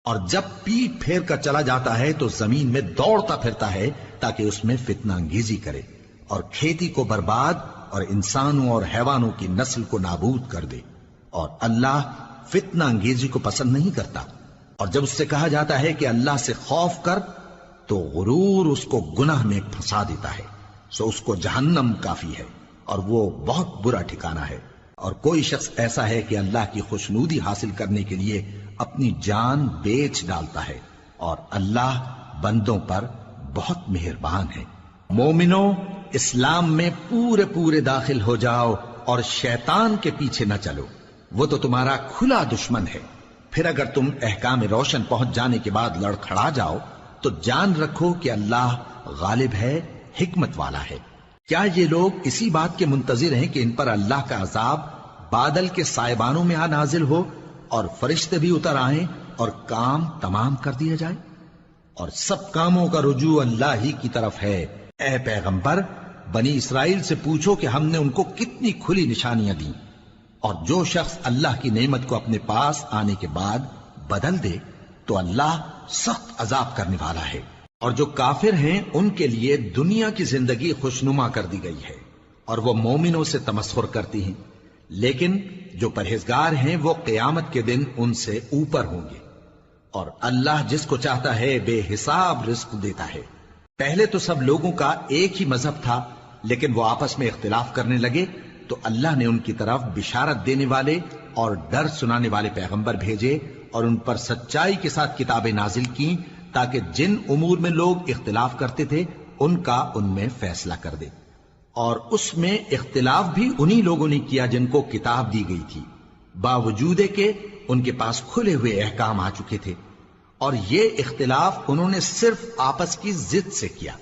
اور جب پیٹ پھیر کر چلا جاتا ہے تو زمین میں دوڑتا پھرتا ہے تاکہ اس میں فتنہ انگیزی کرے اور کھیتی کو برباد اور انسانوں اور حیوانوں کی نسل کو نابود کر دے، اور اللہ فتنہ انگیزی کو پسند نہیں کرتا۔ اور جب اس سے کہا جاتا ہے کہ اللہ سے خوف کر تو غرور اس کو گناہ میں پھنسا دیتا ہے، سو اس کو جہنم کافی ہے اور وہ بہت برا ٹھکانہ ہے۔ اور کوئی شخص ایسا ہے کہ اللہ کی خوشنودی حاصل کرنے کے لیے اپنی جان بیچ ڈالتا ہے، اور اللہ بندوں پر بہت مہربان ہے۔ مومنو، اسلام میں پورے پورے داخل ہو جاؤ اور شیطان کے پیچھے نہ چلو، وہ تو تمہارا کھلا دشمن ہے۔ پھر اگر تم احکام روشن پہنچ جانے کے بعد لڑکھڑا جاؤ تو جان رکھو کہ اللہ غالب ہے، حکمت والا ہے۔ کیا یہ لوگ اسی بات کے منتظر ہیں کہ ان پر اللہ کا عذاب بادل کے سائبانوں میں آ نازل ہو اور فرشتے بھی اتر آئیں اور کام تمام کر دیا جائے؟ اور سب کاموں کا رجوع اللہ ہی کی طرف ہے۔ اے پیغمبر، بنی اسرائیل سے پوچھو کہ ہم نے ان کو کتنی کھلی نشانیاں دیں، اور جو شخص اللہ کی نعمت کو اپنے پاس آنے کے بعد بدل دے تو اللہ سخت عذاب کرنے والا ہے۔ اور جو کافر ہیں ان کے لیے دنیا کی زندگی خوشنما کر دی گئی ہے، اور وہ مومنوں سے تمسخر کرتی ہیں، لیکن جو پرہیزگار ہیں وہ قیامت کے دن ان سے اوپر ہوں گے۔ اور اللہ جس کو چاہتا ہے بے حساب رزق دیتا ہے۔ پہلے تو سب لوگوں کا ایک ہی مذہب تھا، لیکن وہ آپس میں اختلاف کرنے لگے تو اللہ نے ان کی طرف بشارت دینے والے اور ڈر سنانے والے پیغمبر بھیجے، اور ان پر سچائی کے ساتھ کتابیں نازل کی، تاکہ جن امور میں لوگ اختلاف کرتے تھے ان کا ان میں فیصلہ کر دے۔ اور اس میں اختلاف بھی انہی لوگوں نے کیا جن کو کتاب دی گئی تھی، باوجود کہ ان کے پاس کھلے ہوئے احکام آ چکے تھے، اور یہ اختلاف انہوں نے صرف آپس کی ضد سے کیا۔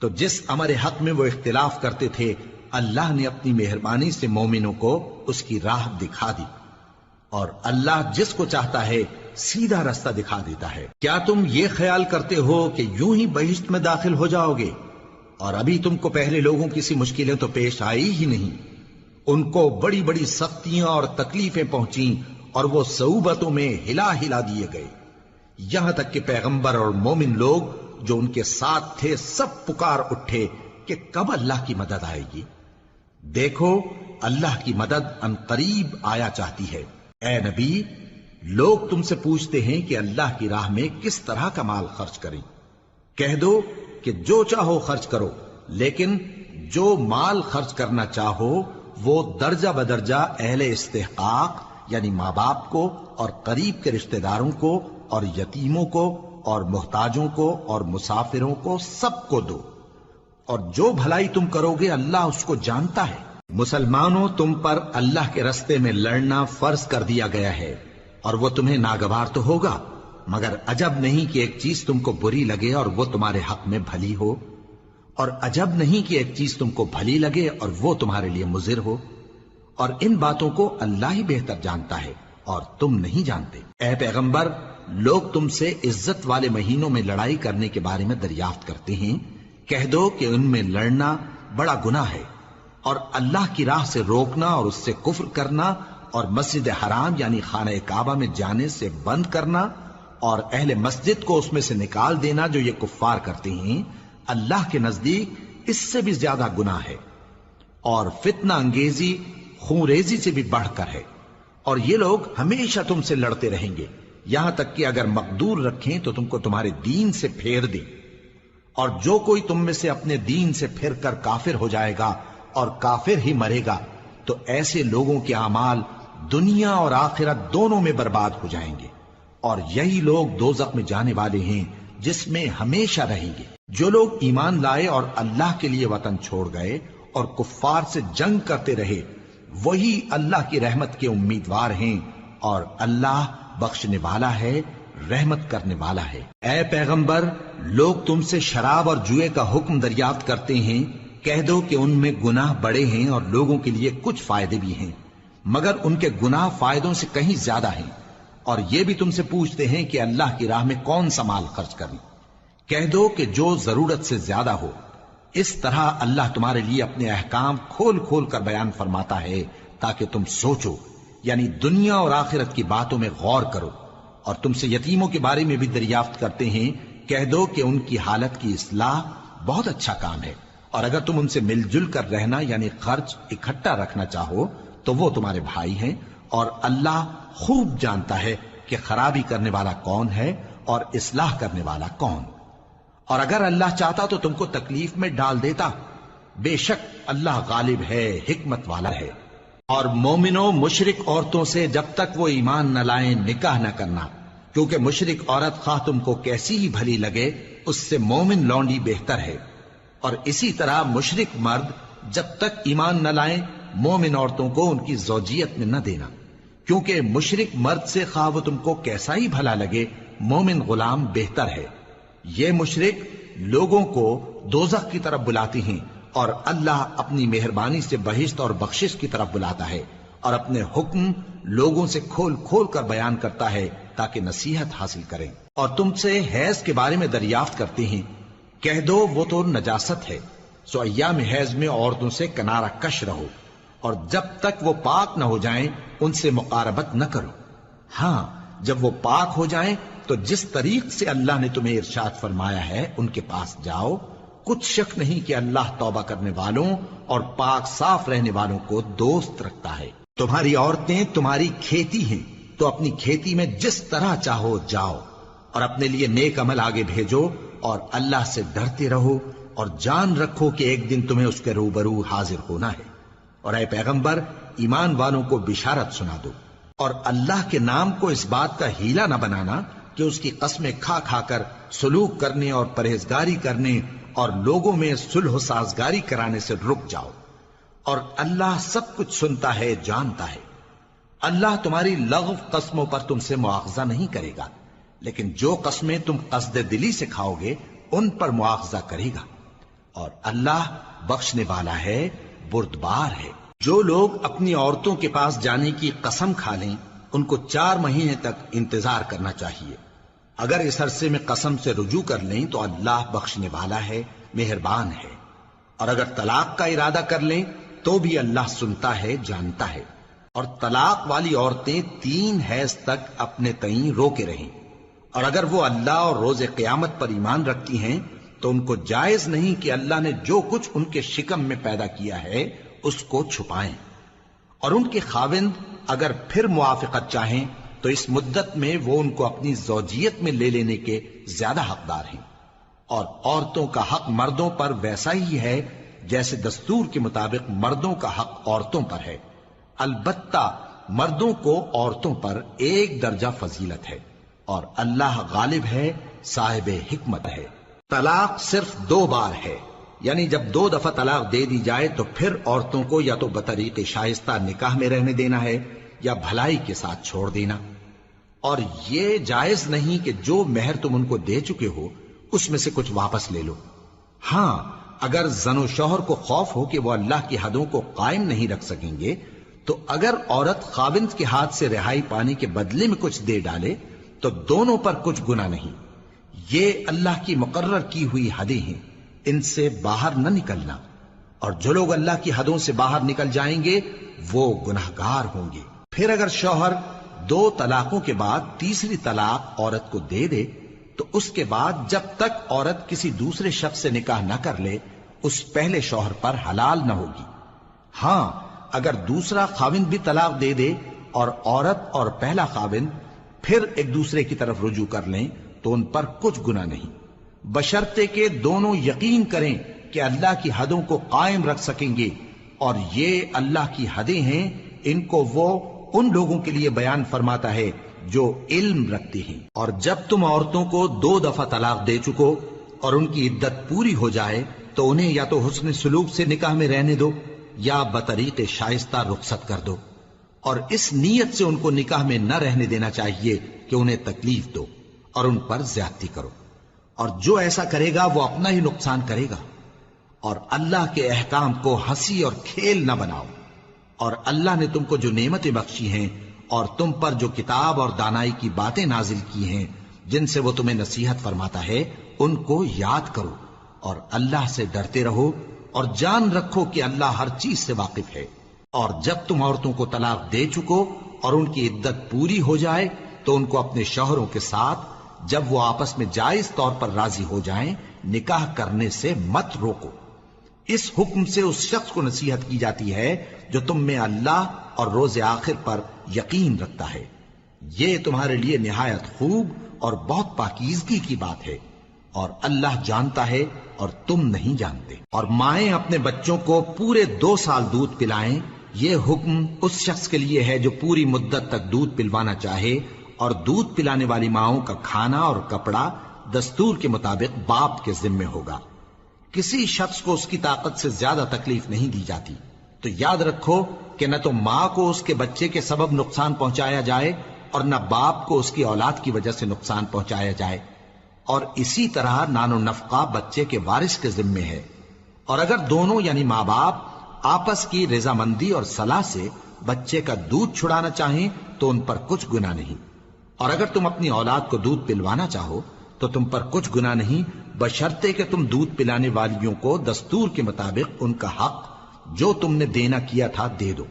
تو جس امر حق میں وہ اختلاف کرتے تھے اللہ نے اپنی مہربانی سے مومنوں کو اس کی راہ دکھا دی، اور اللہ جس کو چاہتا ہے سیدھا رستہ دکھا دیتا ہے۔ کیا تم یہ خیال کرتے ہو کہ یوں ہی بہشت میں داخل ہو جاؤ گے، اور ابھی تم کو پہلے لوگوں کی سی مشکلیں تو پیش آئی ہی نہیں؟ ان کو بڑی بڑی سختیاں اور تکلیفیں پہنچیں، اور وہ صعوبتوں میں ہلا ہلا دیے گئے، یہاں تک کہ پیغمبر اور مومن لوگ جو ان کے ساتھ تھے سب پکار اٹھے کہ کب اللہ کی مدد آئے گی۔ دیکھو اللہ کی مدد ان قریب آیا چاہتی ہے۔ اے نبی، لوگ تم سے پوچھتے ہیں کہ اللہ کی راہ میں کس طرح کا مال خرچ کریں۔ کہہ دو کہ جو چاہو خرچ کرو، لیکن جو مال خرچ کرنا چاہو وہ درجہ بدرجہ اہل استحقاق یعنی ماں باپ کو اور قریب کے رشتہ داروں کو اور یتیموں کو اور محتاجوں کو اور مسافروں کو سب کو دو، اور جو بھلائی تم کرو گے اللہ اس کو جانتا ہے۔ مسلمانوں، تم پر اللہ کے رستے میں لڑنا فرض کر دیا گیا ہے، اور وہ تمہیں ناگوار تو ہوگا، مگر عجب نہیں کہ ایک چیز تم کو بری لگے اور وہ تمہارے حق میں بھلی ہو، اور عجب نہیں کہ ایک چیز تم کو بھلی لگے اور وہ تمہارے لیے مضر ہو، اور ان باتوں کو اللہ ہی بہتر جانتا ہے اور تم نہیں جانتے۔ اے پیغمبر، لوگ تم سے عزت والے مہینوں میں لڑائی کرنے کے بارے میں دریافت کرتے ہیں، کہہ دو کہ ان میں لڑنا بڑا گناہ ہے، اور اللہ کی راہ سے روکنا اور اس سے کفر کرنا اور مسجد حرام یعنی خانہ کعبہ میں جانے سے بند کرنا اور اہل مسجد کو اس میں سے نکال دینا جو یہ کفار کرتے ہیں، اللہ کے نزدیک اس سے بھی زیادہ گناہ ہے، اور فتنہ انگیزی خونریزی سے بھی بڑھ کر ہے۔ اور یہ لوگ ہمیشہ تم سے لڑتے رہیں گے، یہاں تک کہ اگر مقدور رکھیں تو تم کو تمہارے دین سے پھیر دیں، اور جو کوئی تم میں سے اپنے دین سے پھر کر کافر ہو جائے گا اور کافر ہی مرے گا تو ایسے لوگوں کے اعمال دنیا اور آخرت دونوں میں برباد ہو جائیں گے، اور یہی لوگ دوزخ میں جانے والے ہیں جس میں ہمیشہ رہیں گے۔ جو لوگ ایمان لائے اور اللہ کے لیے وطن چھوڑ گئے اور کفار سے جنگ کرتے رہے وہی اللہ کی رحمت کے امیدوار ہیں، اور اللہ بخشنے والا ہے، رحمت کرنے والا ہے۔ اے پیغمبر، لوگ تم سے شراب اور جوئے کا حکم دریافت کرتے ہیں، کہہ دو کہ ان میں گناہ بڑے ہیں اور لوگوں کے لیے کچھ فائدے بھی ہیں، مگر ان کے گناہ فائدوں سے کہیں زیادہ ہیں۔ اور یہ بھی تم سے پوچھتے ہیں کہ اللہ کی راہ میں کون سا مال خرچ کریں، کہہ دو کہ جو ضرورت سے زیادہ ہو۔ اس طرح اللہ تمہارے لیے اپنے احکام کھول کھول کر بیان فرماتا ہے تاکہ تم سوچو، یعنی دنیا اور آخرت کی باتوں میں غور کرو۔ اور تم سے یتیموں کے بارے میں بھی دریافت کرتے ہیں، کہہ دو کہ ان کی حالت کی اصلاح بہت اچھا کام ہے، اور اگر تم ان سے مل جل کر رہنا یعنی خرچ اکٹھا رکھنا چاہو تو وہ تمہارے بھائی ہیں، اور اللہ خوب جانتا ہے کہ خرابی کرنے والا کون ہے اور اصلاح کرنے والا کون۔ اور اگر اللہ چاہتا تو تم کو تکلیف میں ڈال دیتا، بے شک اللہ غالب ہے، حکمت والا ہے۔ اور مومنوں مشرک عورتوں سے جب تک وہ ایمان نہ لائیں نکاح نہ کرنا، کیونکہ مشرک عورت خواہ تم کو کیسی ہی بھلی لگے اس سے مومن لونڈی بہتر ہے۔ اور اسی طرح مشرک مرد جب تک ایمان نہ لائیں مومن عورتوں کو ان کی زوجیت میں نہ دینا، کیونکہ مشرک مرد سے خواہ وہ تم کو کیسا ہی بھلا لگے مومن غلام بہتر ہے۔ یہ مشرک لوگوں کو دوزخ کی طرف بلاتی ہیں، اور اللہ اپنی مہربانی سے بہشت اور بخشش کی طرف بلاتا ہے، اور اپنے حکم لوگوں سے کھول کھول کر بیان کرتا ہے تاکہ نصیحت حاصل کریں۔ اور تم سے حیض کے بارے میں دریافت کرتے ہیں، کہہ دو وہ تو نجاست ہے، سو ایام حیض میں عورتوں سے کنارہ کش رہو، اور جب تک وہ پاک نہ ہو جائیں ان سے مقاربت نہ کرو۔ ہاں جب وہ پاک ہو جائیں تو جس طریق سے اللہ نے تمہیں ارشاد فرمایا ہے ان کے پاس جاؤ، کچھ شک نہیں کہ اللہ توبہ کرنے والوں اور پاک صاف رہنے والوں کو دوست رکھتا ہے۔ تمہاری عورتیں تمہاری کھیتی ہیں، تو اپنی کھیتی میں جس طرح چاہو جاؤ، اور اپنے لیے نیک عمل آگے بھیجو، اور اللہ سے ڈرتے رہو، اور جان رکھو کہ ایک دن تمہیں اس کے روبرو حاضر ہونا ہے۔ اور اے پیغمبر ایمان والوں کو بشارت سنا دو، اور اللہ کے نام کو اس بات کا ہیلا نہ بنانا کہ اس کی قسمیں کھا کھا کر سلوک کرنے اور پرہیزگاری کرنے اور لوگوں میں صلح و سازگاری کرانے سے رک جاؤ، اور اللہ سب کچھ سنتا ہے جانتا ہے۔ اللہ تمہاری لغو قسموں پر تم سے مواخذہ نہیں کرے گا، لیکن جو قسمیں تم قصد دلی سے کھاؤ گے ان پر مواخذہ کرے گا، اور اللہ بخشنے والا ہے بردبار ہے۔ جو لوگ اپنی عورتوں کے پاس جانے کی قسم کھا لیں ان کو 4 مہینے تک انتظار کرنا چاہیے۔ اگر اس عرصے میں قسم سے رجوع کر لیں تو اللہ بخشنے والا ہے، مہربان ہے، اور اگر طلاق کا ارادہ کر لیں تو بھی اللہ سنتا ہے جانتا ہے۔ اور طلاق والی عورتیں 3 حیض تک اپنے تئیں روکے رہیں، اور اگر وہ اللہ اور روز قیامت پر ایمان رکھتی ہیں تو ان کو جائز نہیں کہ اللہ نے جو کچھ ان کے شکم میں پیدا کیا ہے اس کو چھپائیں۔ اور ان کے خاوند اگر پھر موافقت چاہیں تو اس مدت میں وہ ان کو اپنی زوجیت میں لے لینے کے زیادہ حقدار ہیں۔ اور عورتوں کا حق مردوں پر ویسا ہی ہے جیسے دستور کے مطابق مردوں کا حق عورتوں پر ہے، البتہ مردوں کو عورتوں پر 1 درجہ فضیلت ہے، اور اللہ غالب ہے، صاحب حکمت ہے۔ طلاق صرف 2 بار ہے، یعنی جب 2 دفعہ طلاق دے دی جائے تو پھر عورتوں کو یا تو بطریق شائستہ نکاح میں رہنے دینا ہے یا بھلائی کے ساتھ چھوڑ دینا۔ اور یہ جائز نہیں کہ جو مہر تم ان کو دے چکے ہو اس میں سے کچھ واپس لے لو۔ ہاں اگر زن و شوہر کو خوف ہو کہ وہ اللہ کی حدوں کو قائم نہیں رکھ سکیں گے تو اگر عورت خاوند کے ہاتھ سے رہائی پانے کے بدلے میں کچھ دے ڈالے تو دونوں پر کچھ گناہ نہیں۔ یہ اللہ کی مقرر کی ہوئی حدیں ہیں، ان سے باہر نہ نکلنا، اور جو لوگ اللہ کی حدوں سے باہر نکل جائیں گے وہ گناہگار ہوں گے۔ پھر اگر شوہر 2 طلاقوں کے بعد تیسری طلاق عورت کو دے دے تو اس کے بعد جب تک عورت کسی دوسرے شخص سے نکاح نہ کر لے اس پہلے شوہر پر حلال نہ ہوگی۔ ہاں اگر دوسرا خاوند بھی طلاق دے دے اور عورت اور پہلا خاوند پھر ایک دوسرے کی طرف رجوع کر لیں تو ان پر کچھ گناہ نہیں، بشرطے کہ دونوں یقین کریں کہ اللہ کی حدوں کو قائم رکھ سکیں گے، اور یہ اللہ کی حدیں ہیں، ان کو وہ ان لوگوں کے لیے بیان فرماتا ہے جو علم رکھتے ہیں۔ اور جب تم عورتوں کو 2 دفعہ طلاق دے چکو اور ان کی عدت پوری ہو جائے تو انہیں یا تو حسن سلوک سے نکاح میں رہنے دو یا بطریق شائستہ رخصت کر دو، اور اس نیت سے ان کو نکاح میں نہ رہنے دینا چاہیے کہ انہیں تکلیف دو اور ان پر زیادتی کرو، اور جو ایسا کرے گا وہ اپنا ہی نقصان کرے گا۔ اور اللہ کے احکام کو ہنسی اور کھیل نہ بناؤ، اور اللہ نے تم کو جو نعمتیں بخشی ہیں اور تم پر جو کتاب اور دانائی کی باتیں نازل کی ہیں جن سے وہ تمہیں نصیحت فرماتا ہے ان کو یاد کرو، اور اللہ سے ڈرتے رہو، اور جان رکھو کہ اللہ ہر چیز سے واقف ہے۔ اور جب تم عورتوں کو طلاق دے چکو اور ان کی عدت پوری ہو جائے تو ان کو اپنے شوہروں کے ساتھ جب وہ آپس میں جائز طور پر راضی ہو جائیں نکاح کرنے سے مت روکو۔ اس حکم سے اس شخص کو نصیحت کی جاتی ہے جو تم میں اللہ اور روز آخر پر یقین رکھتا ہے۔ یہ تمہارے لیے نہایت خوب اور بہت پاکیزگی کی بات ہے، اور اللہ جانتا ہے اور تم نہیں جانتے۔ اور مائیں اپنے بچوں کو پورے 2 سال دودھ پلائیں یہ حکم اس شخص کے لیے ہے جو پوری مدت تک دودھ پلوانا چاہے، اور دودھ پلانے والی ماؤں کا کھانا اور کپڑا دستور کے مطابق باپ کے ذمے ہوگا۔ کسی شخص کو اس کی طاقت سے زیادہ تکلیف نہیں دی جاتی، تو یاد رکھو کہ نہ تو ماں کو اس کے بچے کے سبب نقصان پہنچایا جائے اور نہ باپ کو اس کی اولاد کی وجہ سے نقصان پہنچایا جائے، اور اسی طرح نان و نفقہ بچے کے وارث کے ذمے ہے۔ اور اگر دونوں یعنی ماں باپ آپس کی رضامندی اور صلاح سے بچے کا دودھ چھڑانا چاہیں تو ان پر کچھ گناہ نہیں، اور اگر تم اپنی اولاد کو دودھ پلوانا چاہو تو تم پر کچھ گناہ نہیں، بشرطے کہ تم دودھ پلانے والیوں کو دستور کے مطابق ان کا حق جو تم نے دینا کیا تھا دے دو،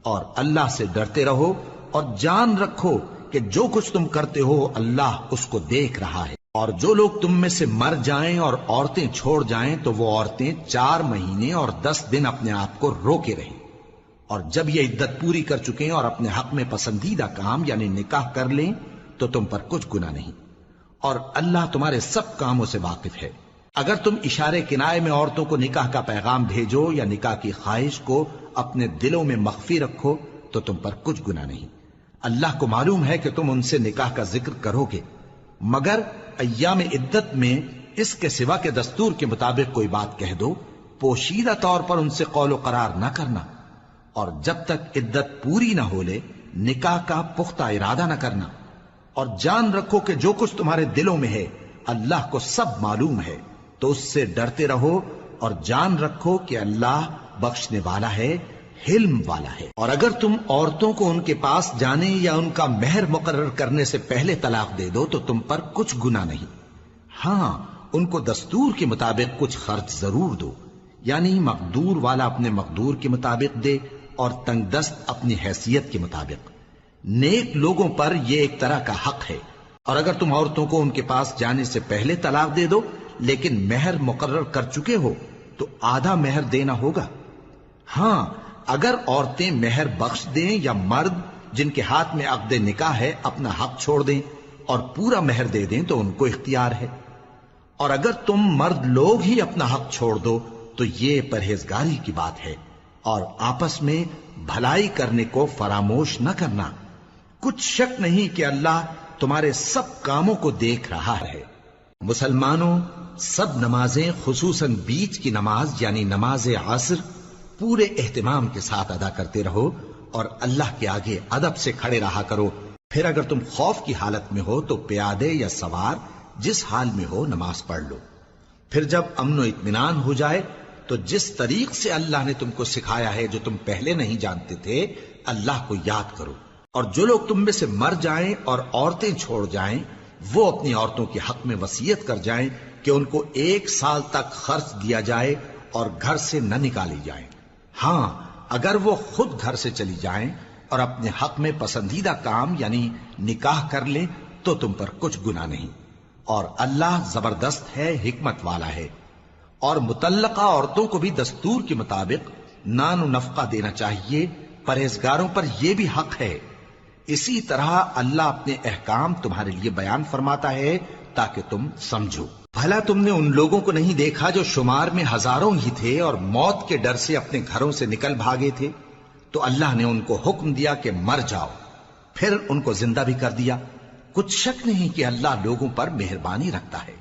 اور اللہ سے ڈرتے رہو اور جان رکھو کہ جو کچھ تم کرتے ہو اللہ اس کو دیکھ رہا ہے۔ اور جو لوگ تم میں سے مر جائیں اور عورتیں چھوڑ جائیں تو وہ عورتیں 4 مہینے اور 10 دن اپنے آپ کو روکے رہیں، اور جب یہ عدت پوری کر چکیں اور اپنے حق میں پسندیدہ کام یعنی نکاح کر لیں تو تم پر کچھ گناہ نہیں، اور اللہ تمہارے سب کاموں سے واقف ہے۔ اگر تم اشارے کنائے میں عورتوں کو نکاح کا پیغام بھیجو یا نکاح کی خواہش کو اپنے دلوں میں مخفی رکھو تو تم پر کچھ گناہ نہیں۔ اللہ کو معلوم ہے کہ تم ان سے نکاح کا ذکر کرو گے، مگر ایام عدت میں اس کے سوا کے دستور کے مطابق کوئی بات کہہ دو، پوشیدہ طور پر ان سے قول و قرار نہ کرنا، اور جب تک عدت پوری نہ ہو لے نکاح کا پختہ ارادہ نہ کرنا، اور جان رکھو کہ جو کچھ تمہارے دلوں میں ہے اللہ کو سب معلوم ہے، تو اس سے ڈرتے رہو اور جان رکھو کہ اللہ بخشنے والا ہے، حلم والا ہے۔ اور اگر تم عورتوں کو ان کے پاس جانے یا ان کا مہر مقرر کرنے سے پہلے طلاق دے دو تو تم پر کچھ گناہ نہیں، ہاں ان کو دستور کے مطابق کچھ خرچ ضرور دو، یعنی مقدور والا اپنے مقدور کے مطابق دے اور تنگ دست اپنی حیثیت کے مطابق۔ نیک لوگوں پر یہ ایک طرح کا حق ہے۔ اور اگر تم عورتوں کو ان کے پاس جانے سے پہلے طلاق دے دو لیکن مہر مقرر کر چکے ہو تو آدھا مہر دینا ہوگا۔ ہاں اگر عورتیں مہر بخش دیں یا مرد جن کے ہاتھ میں عقد نکاح ہے اپنا حق چھوڑ دیں اور پورا مہر دے دیں تو ان کو اختیار ہے۔ اور اگر تم مرد لوگ ہی اپنا حق چھوڑ دو تو یہ پرہیزگاری کی بات ہے، اور آپس میں بھلائی کرنے کو فراموش نہ کرنا، کچھ شک نہیں کہ اللہ تمہارے سب کاموں کو دیکھ رہا ہے۔ مسلمانوں، سب نمازیں خصوصاً بیچ کی نماز یعنی نماز عصر پورے اہتمام کے ساتھ ادا کرتے رہو اور اللہ کے آگے ادب سے کھڑے رہا کرو۔ پھر اگر تم خوف کی حالت میں ہو تو پیادے یا سوار جس حال میں ہو نماز پڑھ لو۔ پھر جب امن و اطمینان ہو جائے تو جس طریق سے اللہ نے تم کو سکھایا ہے جو تم پہلے نہیں جانتے تھے اللہ کو یاد کرو۔ اور جو لوگ تم میں سے مر جائیں اور عورتیں چھوڑ جائیں وہ اپنی عورتوں کے حق میں وصیت کر جائیں کہ ان کو 1 سال تک خرچ دیا جائے اور گھر سے نہ نکالی جائیں۔ ہاں اگر وہ خود گھر سے چلی جائیں اور اپنے حق میں پسندیدہ کام یعنی نکاح کر لیں تو تم پر کچھ گناہ نہیں، اور اللہ زبردست ہے، حکمت والا ہے۔ اور مطلقہ عورتوں کو بھی دستور کے مطابق نان و نفقہ دینا چاہیے، پرہیزگاروں پر یہ بھی حق ہے۔ اسی طرح اللہ اپنے احکام تمہارے لیے بیان فرماتا ہے تاکہ تم سمجھو۔ بھلا تم نے ان لوگوں کو نہیں دیکھا جو شمار میں ہزاروں ہی تھے اور موت کے ڈر سے اپنے گھروں سے نکل بھاگے تھے؟ تو اللہ نے ان کو حکم دیا کہ مر جاؤ، پھر ان کو زندہ بھی کر دیا۔ کچھ شک نہیں کہ اللہ لوگوں پر مہربانی رکھتا ہے،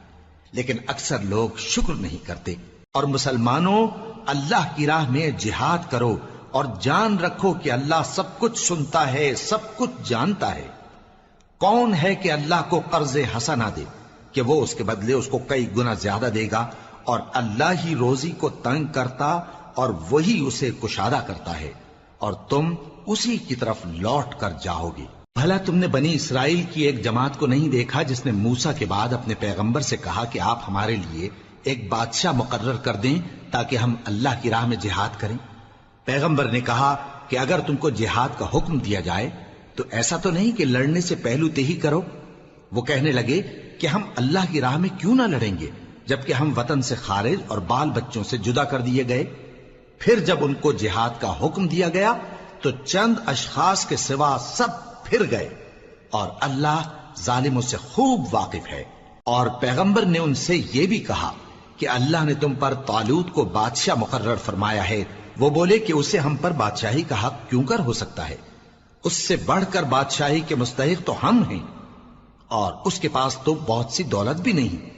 لیکن اکثر لوگ شکر نہیں کرتے۔ اور مسلمانوں، اللہ کی راہ میں جہاد کرو اور جان رکھو کہ اللہ سب کچھ سنتا ہے، سب کچھ جانتا ہے۔ کون ہے کہ اللہ کو قرض حسنہ دے کہ وہ اس کے بدلے اس کو کئی گنا زیادہ دے گا، اور اللہ ہی روزی کو تنگ کرتا اور وہی اسے کشادہ کرتا ہے، اور تم اسی کی طرف لوٹ کر جاؤ گے۔ بھلا تم نے بنی اسرائیل کی ایک جماعت کو نہیں دیکھا جس نے موسیٰ کے بعد اپنے پیغمبر سے کہا کہ آپ ہمارے لیے ایک بادشاہ مقرر کر دیں تاکہ ہم اللہ کی راہ میں جہاد کریں؟ پیغمبر نے کہا کہ اگر تم کو جہاد کا حکم دیا جائے تو ایسا تو نہیں کہ لڑنے سے پہلو تہی کرو۔ وہ کہنے لگے کہ ہم اللہ کی راہ میں کیوں نہ لڑیں گے جبکہ ہم وطن سے خارج اور بال بچوں سے جدا کر دیے گئے۔ پھر جب ان کو جہاد کا حکم دیا گیا تو چند اشخاص کے سوا سب پھر گئے، اور اللہ ظالموں سے خوب واقف ہے۔ اور پیغمبر نے ان سے یہ بھی کہا کہ اللہ نے تم پر طالوت کو بادشاہ مقرر فرمایا ہے، وہ بولے کہ اسے ہم پر بادشاہی کا حق کیوں کر ہو سکتا ہے؟ اس سے بڑھ کر بادشاہی کے مستحق تو ہم ہیں، اور اس کے پاس تو بہت سی دولت بھی نہیں۔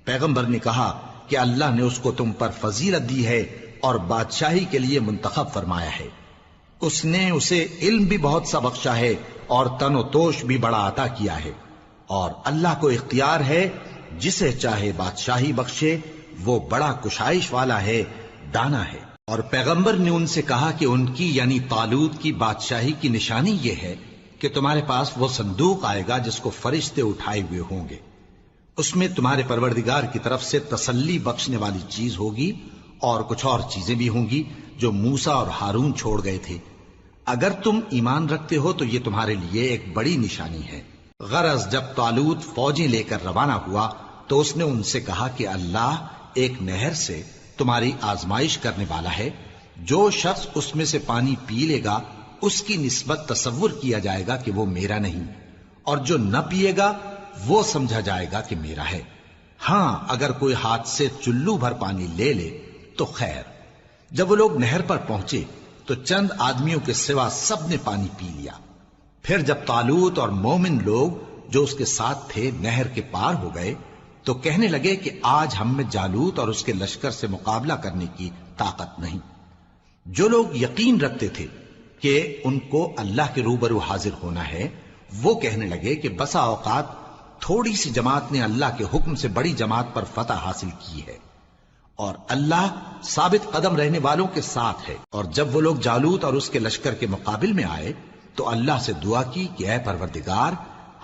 پیغمبر نے کہا کہ اللہ نے اس کو تم پر فضیلت دی ہے اور بادشاہی کے لیے منتخب فرمایا ہے۔ اس نے اسے علم بھی بہت سا بخشا ہے اور تن و توش بھی بڑا عطا کیا ہے، اور اللہ کو اختیار ہے جسے چاہے بادشاہی بخشے، وہ بڑا کشائش والا ہے، دانا ہے۔ اور پیغمبر نے ان سے کہا کہ ان کی یعنی طالوت کی بادشاہی کی نشانی یہ ہے کہ تمہارے پاس وہ صندوق آئے گا جس کو فرشتے اٹھائے ہوئے ہوں گے، اس میں تمہارے پروردگار کی طرف سے تسلی بخشنے والی چیز ہوگی اور کچھ اور چیزیں بھی ہوں گی جو موسیٰ اور ہارون چھوڑ گئے تھے۔ اگر تم ایمان رکھتے ہو تو یہ تمہارے لیے ایک بڑی نشانی ہے۔ غرض جب طالوت فوجیں لے کر روانہ ہوا تو اس نے ان سے کہا کہ اللہ ایک نہر سے تمہاری آزمائش کرنے والا ہے، جو شخص اس میں سے پانی پی لے گا اس کی نسبت تصور کیا جائے گا کہ وہ میرا نہیں، اور جو نہ پیے گا وہ سمجھا جائے گا کہ میرا ہے۔ ہاں اگر کوئی ہاتھ سے چلو بھر پانی لے لے تو خیر۔ جب وہ لوگ نہر پر پہنچے تو چند آدمیوں کے سوا سب نے پانی پی لیا۔ پھر جب طالوت اور مومن لوگ جو اس کے ساتھ تھے نہر کے پار ہو گئے تو کہنے لگے کہ آج ہم میں جالوت اور اس کے لشکر سے مقابلہ کرنے کی طاقت نہیں۔ جو لوگ یقین رکھتے تھے کہ ان کو اللہ کے روبرو حاضر ہونا ہے، وہ کہنے لگے کہ بسا اوقات تھوڑی سی جماعت نے اللہ کے حکم سے بڑی جماعت پر فتح حاصل کی ہے، اور اللہ ثابت قدم رہنے والوں کے ساتھ ہے۔ اور جب وہ لوگ جالوت اور اس کے لشکر کے مقابل میں آئے تو اللہ سے دعا کی کہ اے پروردگار،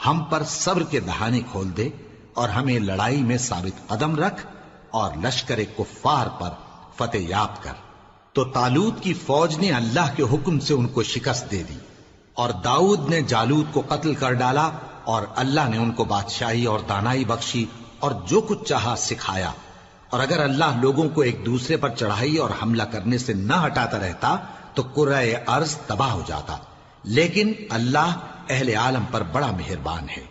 ہم پر صبر کے دہانے کھول دے اور ہمیں لڑائی میں ثابت قدم رکھ اور لشکر کفار پر فتح یاب کر۔ تو طالوت کی فوج نے اللہ کے حکم سے ان کو شکست دے دی، اور داؤد نے جالوت کو قتل کر ڈالا، اور اللہ نے ان کو بادشاہی اور دانائی بخشی اور جو کچھ چاہا سکھایا۔ اور اگر اللہ لوگوں کو ایک دوسرے پر چڑھائی اور حملہ کرنے سے نہ ہٹاتا رہتا تو کرۂ ارض تباہ ہو جاتا، لیکن اللہ اہل عالم پر بڑا مہربان ہے۔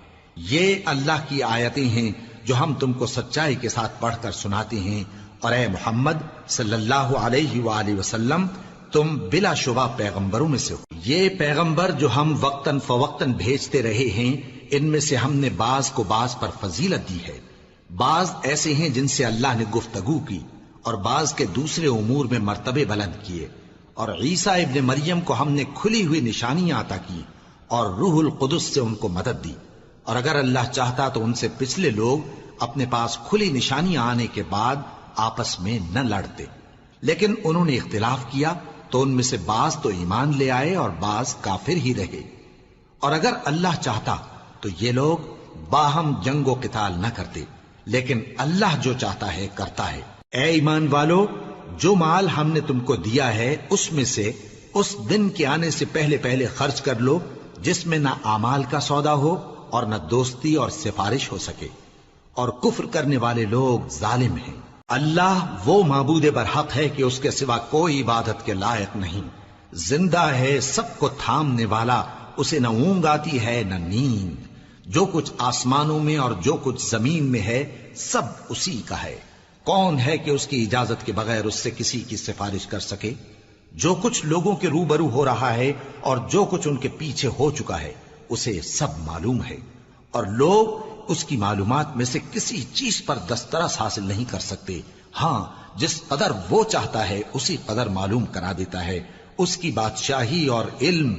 یہ اللہ کی آیتیں ہیں جو ہم تم کو سچائی کے ساتھ پڑھ کر سناتے ہیں، اور اے محمد صلی اللہ علیہ وآلہ وسلم تم بلا شبہ پیغمبروں میں سے ہو۔ یہ پیغمبر جو ہم وقتاً فوقتاً بھیجتے رہے ہیں، ان میں سے ہم نے بعض کو بعض پر فضیلت دی ہے۔ بعض ایسے ہیں جن سے اللہ نے گفتگو کی، اور بعض کے دوسرے امور میں مرتبے بلند کیے۔ اور عیسیٰ ابن مریم کو ہم نے کھلی ہوئی نشانیاں عطا کی اور روح القدس سے ان کو مدد دی، اور اگر اللہ چاہتا تو ان سے پچھلے لوگ اپنے پاس کھلی نشانیاں آنے کے بعد آپس میں نہ لڑتے، لیکن انہوں نے اختلاف کیا تو ان میں سے بعض تو ایمان لے آئے اور بعض کافر ہی رہے۔ اور اگر اللہ چاہتا تو یہ لوگ باہم جنگ و قتال نہ کرتے، لیکن اللہ جو چاہتا ہے کرتا ہے۔ اے ایمان والو، جو مال ہم نے تم کو دیا ہے اس میں سے اس دن کے آنے سے پہلے پہلے خرچ کر لو جس میں نہ اعمال کا سودا ہو اور نہ دوستی اور سفارش ہو سکے، اور کفر کرنے والے لوگ ظالم ہیں۔ اللہ وہ معبود برحق ہے کہ اس کے سوا کوئی عبادت کے لائق نہیں، زندہ ہے، سب کو تھامنے والا، اسے نہ اونگ آتی ہے نہ نیند۔ جو کچھ آسمانوں میں اور جو کچھ زمین میں ہے سب اسی کا ہے۔ کون ہے کہ اس کی اجازت کے بغیر اس سے کسی کی سفارش کر سکے؟ جو کچھ لوگوں کے روبرو ہو رہا ہے اور جو کچھ ان کے پیچھے ہو چکا ہے اسے سب معلوم ہے، اور لوگ اس کی معلومات میں سے کسی چیز پر دسترس حاصل نہیں کر سکتے۔ ہاں جس قدر وہ چاہتا ہے اسی قدر معلوم کرا دیتا ہے۔ اس کی بادشاہی اور علم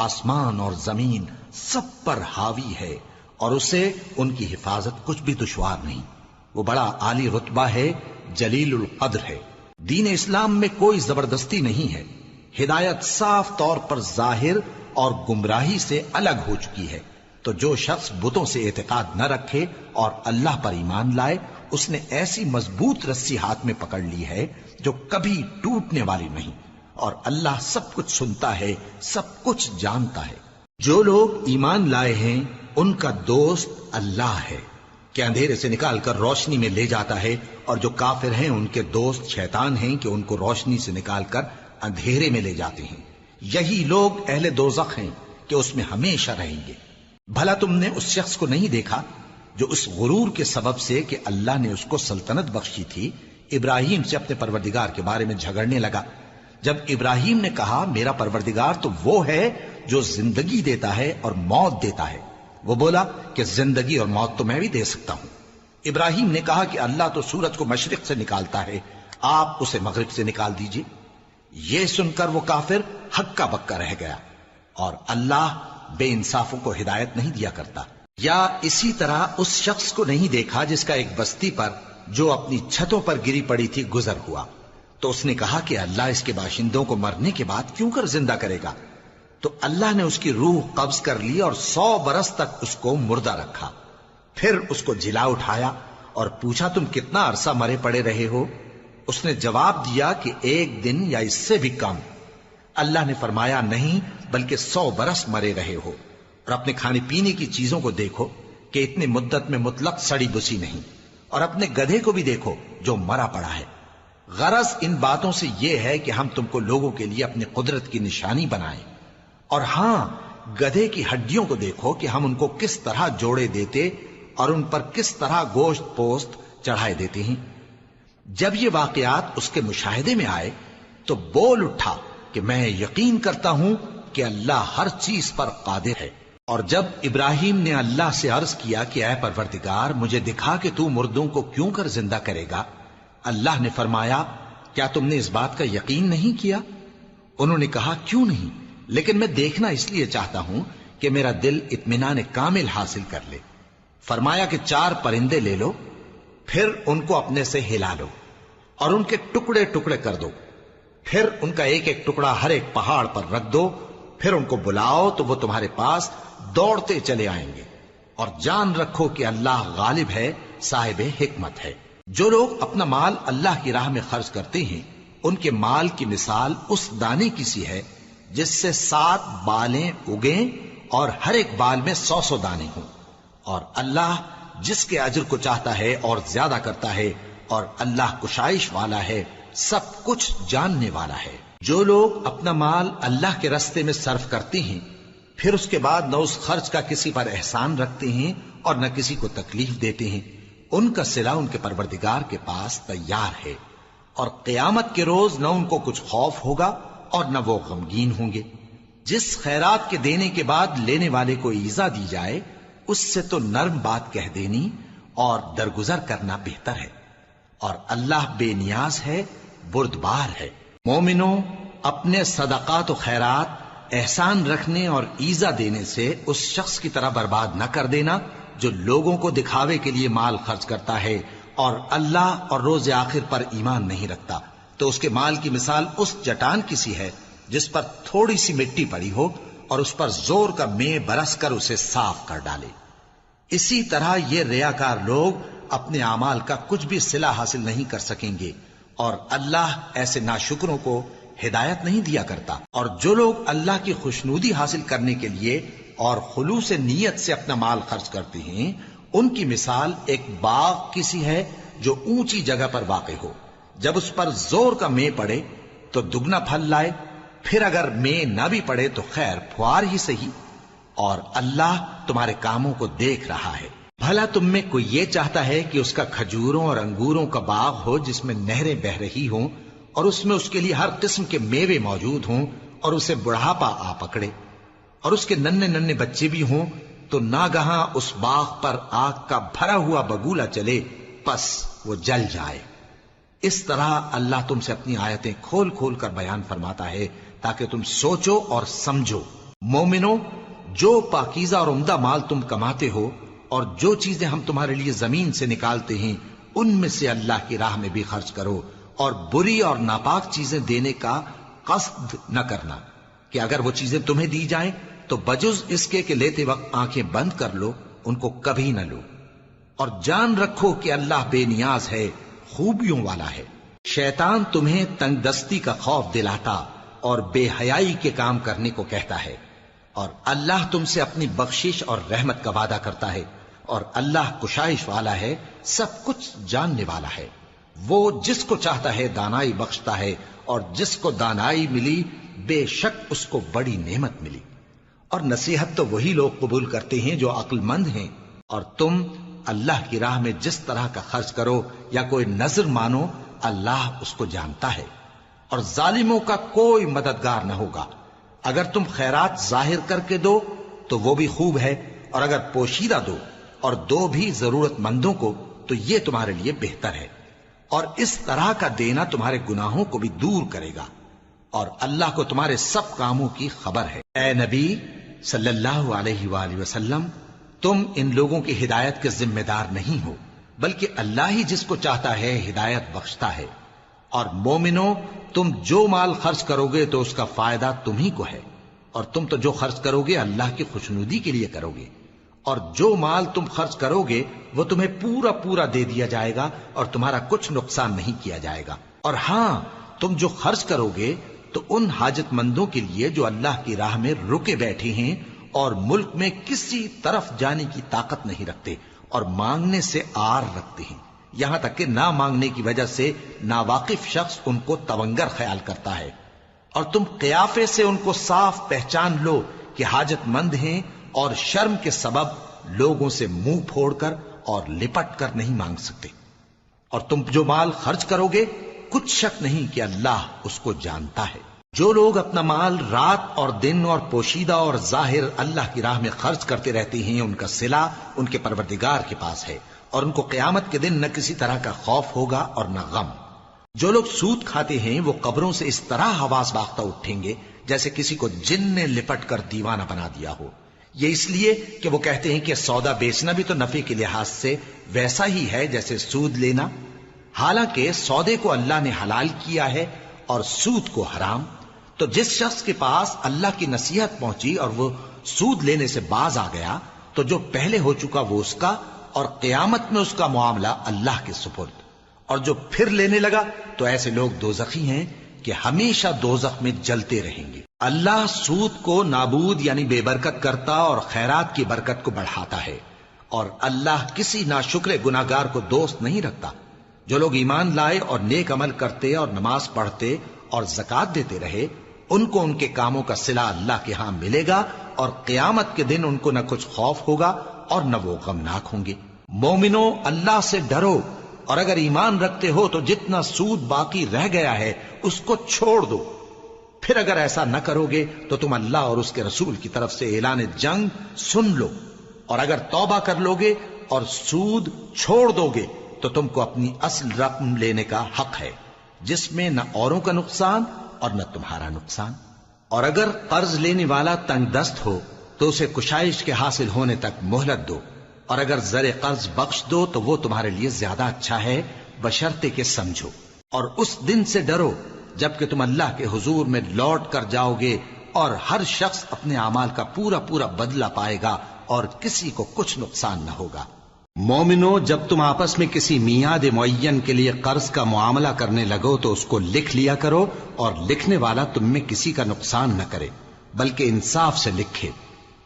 آسمان اور زمین سب پر حاوی ہے، اور اسے ان کی حفاظت کچھ بھی دشوار نہیں۔ وہ بڑا عالی رتبہ ہے، جلیل القدر ہے۔ دین اسلام میں کوئی زبردستی نہیں ہے، ہدایت صاف طور پر ظاہر اور گمراہی سے الگ ہو چکی ہے۔ تو جو شخص بتوں سے اعتقاد نہ رکھے اور اللہ پر ایمان لائے، اس نے ایسی مضبوط رسی ہاتھ میں پکڑ لی ہے جو کبھی ٹوٹنے والی نہیں، اور اللہ سب کچھ سنتا ہے، سب کچھ جانتا ہے۔ جو لوگ ایمان لائے ہیں ان کا دوست اللہ ہے کہ اندھیرے سے نکال کر روشنی میں لے جاتا ہے، اور جو کافر ہیں ان کے دوست شیطان ہیں کہ ان کو روشنی سے نکال کر اندھیرے میں لے جاتے ہیں۔ یہی لوگ اہل دوزخ ہیں کہ اس میں ہمیشہ رہیں گے۔ بھلا تم نے اس شخص کو نہیں دیکھا جو اس غرور کے سبب سے کہ اللہ نے اس کو سلطنت بخشی تھی ابراہیم سے اپنے پروردگار کے بارے میں جھگڑنے لگا، جب ابراہیم نے کہا میرا پروردگار تو وہ ہے جو زندگی دیتا ہے اور موت دیتا ہے، وہ بولا کہ زندگی اور موت تو میں بھی دے سکتا ہوں۔ ابراہیم نے کہا کہ اللہ تو سورج کو مشرق سے نکالتا ہے، آپ اسے مغرب سے نکال دیجئے۔ یہ سن کر وہ کافر ہکا بکا رہ گیا، اور اللہ بے انصافوں کو ہدایت نہیں دیا کرتا۔ یا اسی طرح اس شخص کو نہیں دیکھا جس کا ایک بستی پر جو اپنی چھتوں پر گری پڑی تھی گزر ہوا، تو اس نے کہا کہ اللہ اس کے باشندوں کو مرنے کے بعد کیوں کر زندہ کرے گا؟ تو اللہ نے اس کی روح قبض کر لی اور 100 برس تک اس کو مردہ رکھا، پھر اس کو جلا اٹھایا اور پوچھا تم کتنا عرصہ مرے پڑے رہے ہو؟ اس نے جواب دیا کہ 1 دن یا اس سے بھی کم۔ اللہ نے فرمایا نہیں بلکہ 100 برس مرے رہے ہو، اور اپنے کھانے پینے کی چیزوں کو دیکھو کہ اتنی مدت میں مطلق سڑی بسی نہیں، اور اپنے گدھے کو بھی دیکھو جو مرا پڑا ہے۔ غرض ان باتوں سے یہ ہے کہ ہم تم کو لوگوں کے لیے اپنی قدرت کی نشانی بنائیں، اور ہاں گدھے کی ہڈیوں کو دیکھو کہ ہم ان کو کس طرح جوڑے دیتے اور ان پر کس طرح گوشت پوست چڑھائے دیتے ہیں۔ جب یہ واقعات اس کے مشاہدے میں آئے تو بول اٹھا کہ میں یقین کرتا ہوں کہ اللہ ہر چیز پر قادر ہے۔ اور جب ابراہیم نے اللہ سے عرض کیا کہ اے پروردگار مجھے دکھا کہ تو مردوں کو کیوں کر زندہ کرے گا، اللہ نے فرمایا کیا تم نے اس بات کا یقین نہیں کیا؟ انہوں نے کہا کیوں نہیں، لیکن میں دیکھنا اس لیے چاہتا ہوں کہ میرا دل اطمینان کامل حاصل کر لے۔ فرمایا کہ 4 پرندے لے لو، پھر ان کو اپنے سے ہلا لو اور ان کے ٹکڑے ٹکڑے کر دو، پھر ان کا ایک ایک ٹکڑا ہر ایک پہاڑ پر رکھ دو، پھر ان کو بلاؤ تو وہ تمہارے پاس دوڑتے چلے آئیں گے، اور جان رکھو کہ اللہ غالب ہے، صاحب حکمت ہے۔ جو لوگ اپنا مال اللہ کی راہ میں خرچ کرتے ہیں ان کے مال کی مثال اس دانے کی سی ہے جس سے 7 بالیں اگیں اور ہر ایک بال میں 100 دانے ہوں، اور اللہ جس کے اجر کو چاہتا ہے اور زیادہ کرتا ہے، اور اللہ کشائش والا ہے، سب کچھ جاننے والا ہے۔ جو لوگ اپنا مال اللہ کے راستے میں صرف کرتے ہیں پھر اس کے بعد نہ اس خرچ کا کسی پر احسان رکھتے ہیں اور نہ کسی کو تکلیف دیتے ہیں، ان کا صلہ ان کے پروردگار کے پاس تیار ہے، اور قیامت کے روز نہ ان کو کچھ خوف ہوگا اور نہ وہ غمگین ہوں گے۔ جس خیرات کے دینے کے بعد لینے والے کو ایذا دی جائے اس سے تو نرم بات کہہ دینی اور درگزر کرنا بہتر ہے، اور اللہ بے نیاز ہے، بردبار ہے۔ مومنوں، اپنے صدقات و خیرات احسان رکھنے اور ایذا دینے سے اس شخص کی طرح برباد نہ کر دینا جو لوگوں کو دکھاوے کے لیے مال خرچ کرتا ہے اور اللہ اور روز آخر پر ایمان نہیں رکھتا، تو اس کے مال کی مثال اس چٹان کی سی ہے جس پر تھوڑی سی مٹی پڑی ہو اور اس پر زور کا مے برس کر اسے صاف کر ڈالے۔ اسی طرح یہ ریاکار لوگ اپنے اعمال کا کچھ بھی صلہ حاصل نہیں کر سکیں گے، اور اللہ ایسے ناشکروں کو ہدایت نہیں دیا کرتا۔ اور جو لوگ اللہ کی خوشنودی حاصل کرنے کے لیے اور خلوص نیت سے اپنا مال خرچ کرتے ہیں ان کی مثال ایک باغ کی سی ہے جو اونچی جگہ پر واقع ہو، جب اس پر زور کا مے پڑے تو دگنا پھل لائے، پھر اگر مے نہ بھی پڑے تو خیر پھوار ہی صحیح، اور اللہ تمہارے کاموں کو دیکھ رہا ہے۔ بھلا تم میں کوئی یہ چاہتا ہے کہ اس کا کھجوروں اور انگوروں کا باغ ہو جس میں نہریں بہ رہی ہوں اور اس میں اس کے لیے ہر قسم کے میوے موجود ہوں، اور اسے بڑھاپا آ پکڑے اور اس کے ننھے ننھے بچے بھی ہوں، تو ناگہاں اس باغ پر آگ کا بھرا ہوا بگولا چلے، پس وہ جل جائے۔ اس طرح اللہ تم سے اپنی آیتیں کھول کھول کر بیان فرماتا ہے تاکہ تم سوچو اور سمجھو۔ مومنو، جو پاکیزہ اور عمدہ مال تم کماتے ہو اور جو چیزیں ہم تمہارے لیے زمین سے نکالتے ہیں ان میں سے اللہ کی راہ میں بھی خرچ کرو، اور بری اور ناپاک چیزیں دینے کا قصد نہ کرنا کہ اگر وہ چیزیں تمہیں دی جائیں تو بجز اس کے کہ لیتے وقت آنکھیں بند کر لو، ان کو کبھی نہ لو، اور جان رکھو کہ اللہ بے نیاز ہے، خوبیوں والا ہے۔ شیطان تمہیں تنگ دستی کا خوف دلاتا اور بے حیائی کے کام کرنے کو کہتا ہے، اور اللہ تم سے اپنی بخشش اور رحمت کا وعدہ کرتا ہے، اور اللہ کشائش والا ہے، سب کچھ جاننے والا ہے۔ وہ جس کو چاہتا ہے دانائی بخشتا ہے، اور جس کو دانائی ملی بے شک اس کو بڑی نعمت ملی۔ اور نصیحت تو وہی لوگ قبول کرتے ہیں جو عقل مند ہیں، اور تم اللہ کی راہ میں جس طرح کا خرچ کرو یا کوئی نذر مانو اللہ اس کو جانتا ہے۔ اور ظالموں کا کوئی مددگار نہ ہوگا۔ اگر تم خیرات ظاہر کر کے دو تو وہ بھی خوب ہے، اور اگر پوشیدہ دو اور دو بھی ضرورت مندوں کو تو یہ تمہارے لیے بہتر ہے، اور اس طرح کا دینا تمہارے گناہوں کو بھی دور کرے گا، اور اللہ کو تمہارے سب کاموں کی خبر ہے۔ اے نبی صلی اللہ علیہ وآلہ وسلم، تم ان لوگوں کی ہدایت کے ذمہ دار نہیں ہو، بلکہ اللہ ہی جس کو چاہتا ہے ہدایت بخشتا ہے۔ اور مومنو، تم جو مال خرچ کرو گے تو اس کا فائدہ تمہیں کو ہے، اور تم تو جو خرچ کرو گے اللہ کی خوشنودی کے لیے کرو گے، اور جو مال تم خرچ کرو گے وہ تمہیں پورا پورا دے دیا جائے گا اور تمہارا کچھ نقصان نہیں کیا جائے گا۔ اور ہاں، تم جو خرچ کرو گے تو ان حاجت مندوں کے لیے جو اللہ کی راہ میں رکے بیٹھے ہیں اور ملک میں کسی طرف جانے کی طاقت نہیں رکھتے اور مانگنے سے آر رکھتے ہیں، یہاں تک کہ نہ مانگنے کی وجہ سے ناواقف شخص ان کو تونگر خیال کرتا ہے، اور تم قیافے سے ان کو صاف پہچان لو کہ حاجت مند ہیں، اور شرم کے سبب لوگوں سے منہ پھوڑ کر اور لپٹ کر نہیں مانگ سکتے۔ اور تم جو مال خرچ کرو گے کچھ شک نہیں کہ اللہ اس کو جانتا ہے۔ جو لوگ اپنا مال رات اور دن اور پوشیدہ اور ظاہر اللہ کی راہ میں خرچ کرتے رہتے ہیں، ان کا صلہ ان کے پروردگار کے پاس ہے، اور ان کو قیامت کے دن نہ کسی طرح کا خوف ہوگا اور نہ غم۔ جو لوگ سود کھاتے ہیں وہ قبروں سے اس طرح حواس باختہ اٹھیں گے جیسے کسی کو جن نے لپٹ کر دیوانہ بنا دیا ہو، یہ اس لیے کہ وہ کہتے ہیں کہ سودا بیچنا بھی تو نفع کے لحاظ سے ویسا ہی ہے جیسے سود لینا، حالانکہ سودے کو اللہ نے حلال کیا ہے اور سود کو حرام۔ تو جس شخص کے پاس اللہ کی نصیحت پہنچی اور وہ سود لینے سے باز آ گیا تو جو پہلے ہو چکا وہ اس کا، اور قیامت میں اس کا معاملہ اللہ کے سپرد۔ اور جو پھر لینے لگا تو ایسے لوگ دوزخی ہیں کہ ہمیشہ دوزخ میں جلتے رہیں گے۔ اللہ سود کو نابود یعنی بے برکت کرتا اور خیرات کی برکت کو بڑھاتا ہے، اور اللہ کسی ناشکر گناہگار کو دوست نہیں رکھتا۔ جو لوگ ایمان لائے اور نیک عمل کرتے اور نماز پڑھتے اور زکوٰۃ دیتے رہے، ان کو ان کے کاموں کا صلہ اللہ کے ہاں ملے گا، اور قیامت کے دن ان کو نہ کچھ خوف ہوگا اور نہ وہ غمناک ہوں گے۔ مومنو، اللہ سے ڈرو، اور اگر ایمان رکھتے ہو تو جتنا سود باقی رہ گیا ہے اس کو چھوڑ دو۔ پھر اگر ایسا نہ کرو گے تو تم اللہ اور اس کے رسول کی طرف سے اعلان جنگ سن لو، اور اگر توبہ کر لو گے اور سود چھوڑ دو گے تو تم کو اپنی اصل رقم لینے کا حق ہے، جس میں نہ اوروں کا نقصان اور نہ تمہارا نقصان۔ اور اگر قرض لینے والا تنگ دست ہو تو اسے کشائش کے حاصل ہونے تک مہلت دو، اور اگر زر قرض بخش دو تو وہ تمہارے لیے زیادہ اچھا ہے، بشرطے کہ سمجھو۔ اور اس دن سے ڈرو جبکہ تم اللہ کے حضور میں لوٹ کر جاؤ گے، اور ہر شخص اپنے اعمال کا پورا پورا بدلہ پائے گا اور کسی کو کچھ نقصان نہ ہوگا۔ مومنو، جب تم آپس میں کسی میعاد معین کے لیے قرض کا معاملہ کرنے لگو تو اس کو لکھ لیا کرو، اور لکھنے والا تم میں کسی کا نقصان نہ کرے بلکہ انصاف سے لکھے۔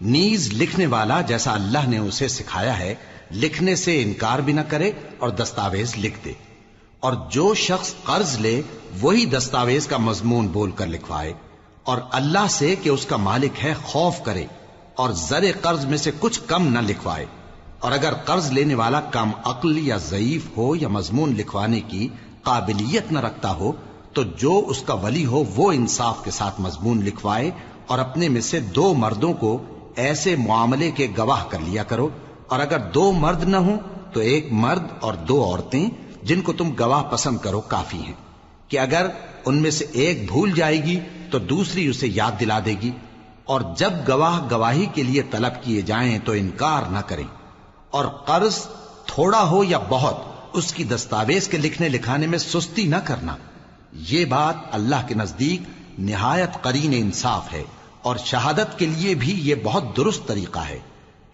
نیز لکھنے والا جیسا اللہ نے اسے سکھایا ہے لکھنے سے انکار بھی نہ کرے اور دستاویز لکھ دے، اور جو شخص قرض لے وہی دستاویز کا مضمون بول کر لکھوائے، اور اللہ سے کہ اس کا مالک ہے خوف کرے، اور زر قرض میں سے کچھ کم نہ لکھوائے۔ اور اگر قرض لینے والا کم عقل یا ضعیف ہو یا مضمون لکھوانے کی قابلیت نہ رکھتا ہو تو جو اس کا ولی ہو وہ انصاف کے ساتھ مضمون لکھوائے، اور اپنے میں سے 2 مردوں کو ایسے معاملے کے گواہ کر لیا کرو، اور اگر 2 مرد نہ ہوں تو 1 مرد اور 2 عورتیں جن کو تم گواہ پسند کرو کافی ہیں، کہ اگر ان میں سے ایک بھول جائے گی تو دوسری اسے یاد دلا دے گی، اور جب گواہ گواہی کے لیے طلب کیے جائیں تو انکار نہ کریں۔ اور قرض تھوڑا ہو یا بہت اس کی دستاویز کے لکھنے لکھانے میں سستی نہ کرنا، یہ بات اللہ کے نزدیک نہایت قرین انصاف ہے، اور شہادت کے لیے بھی یہ بہت درست طریقہ ہے۔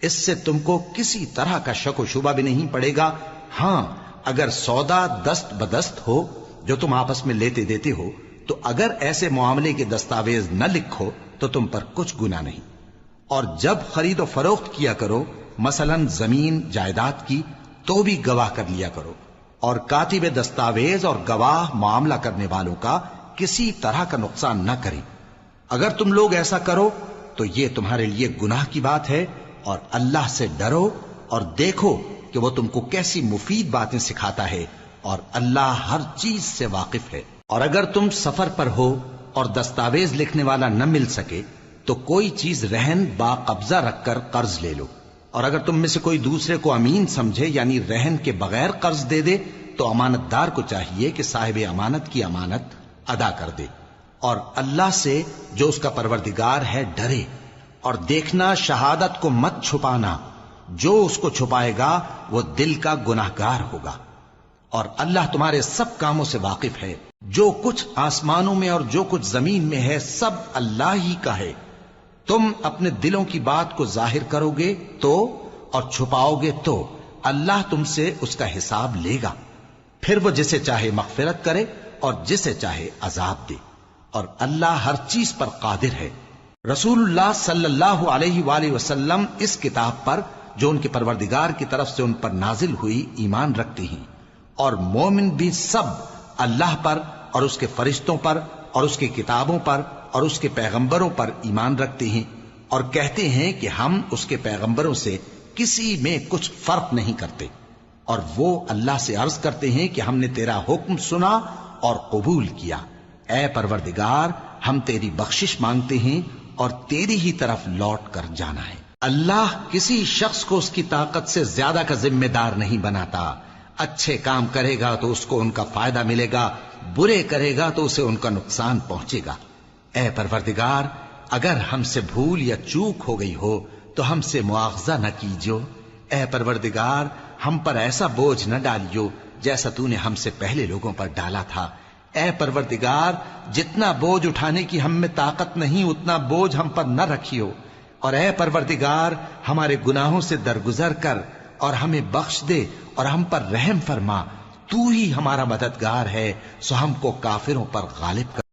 اس سے تم کو کسی طرح کا شک و شبہ بھی نہیں پڑے گا۔ ہاں، اگر سودا دست بدست ہو جو تم آپس میں لیتے دیتے ہو تو اگر ایسے معاملے کے دستاویز نہ لکھو تو تم پر کچھ گناہ نہیں۔ اور جب خرید و فروخت کیا کرو، مثلا زمین جائیداد کی، تو بھی گواہ کر لیا کرو، اور کاتب دستاویز اور گواہ معاملہ کرنے والوں کا کسی طرح کا نقصان نہ کریں۔ اگر تم لوگ ایسا کرو تو یہ تمہارے لیے گناہ کی بات ہے، اور اللہ سے ڈرو اور دیکھو کہ وہ تم کو کیسی مفید باتیں سکھاتا ہے، اور اللہ ہر چیز سے واقف ہے۔ اور اگر تم سفر پر ہو اور دستاویز لکھنے والا نہ مل سکے تو کوئی چیز رہن با قبضہ رکھ کر قرض لے لو، اور اگر تم میں سے کوئی دوسرے کو امین سمجھے یعنی رہن کے بغیر قرض دے دے تو امانت دار کو چاہیے کہ صاحب امانت کی امانت ادا کر دے، اور اللہ سے جو اس کا پروردگار ہے ڈرے، اور دیکھنا شہادت کو مت چھپانا، جو اس کو چھپائے گا وہ دل کا گناہگار ہوگا، اور اللہ تمہارے سب کاموں سے واقف ہے۔ جو کچھ آسمانوں میں اور جو کچھ زمین میں ہے سب اللہ ہی کا ہے۔ تم اپنے دلوں کی بات کو ظاہر کرو گے تو اور چھپاؤ گے تو اللہ تم سے اس کا حساب لے گا، پھر وہ جسے چاہے مغفرت کرے اور جسے چاہے عذاب دے، اور اللہ ہر چیز پر قادر ہے۔ رسول اللہ صلی اللہ علیہ وآلہ وسلم اس کتاب پر جو ان کے پروردگار کی طرف سے ان پر نازل ہوئی ایمان رکھتے ہیں، اور مومن بھی سب اللہ پر اور اس کے فرشتوں پر اور اس کی کتابوں پر اور اس کے پیغمبروں پر ایمان رکھتے ہیں، اور کہتے ہیں کہ ہم اس کے پیغمبروں سے کسی میں کچھ فرق نہیں کرتے، اور وہ اللہ سے عرض کرتے ہیں کہ ہم نے تیرا حکم سنا اور قبول کیا، اے پروردگار ہم تیری بخشش مانگتے ہیں اور تیری ہی طرف لوٹ کر جانا ہے۔ اللہ کسی شخص کو اس کی طاقت سے زیادہ کا ذمہ دار نہیں بناتا، اچھے کام کرے گا تو اس کو ان کا فائدہ ملے گا، برے کرے گا تو اسے ان کا نقصان پہنچے گا۔ اے پروردگار اگر ہم سے بھول یا چوک ہو گئی ہو تو ہم سے مواخذہ نہ کیجو، اے پروردگار ہم پر ایسا بوجھ نہ ڈالیو جیسا تو نے ہم سے پہلے لوگوں پر ڈالا تھا، اے پروردگار جتنا بوجھ اٹھانے کی ہم میں طاقت نہیں اتنا بوجھ ہم پر نہ رکھیو، اور اے پروردگار ہمارے گناہوں سے درگزر کر اور ہمیں بخش دے اور ہم پر رحم فرما، تو ہی ہمارا مددگار ہے، سو ہم کو کافروں پر غالب کر۔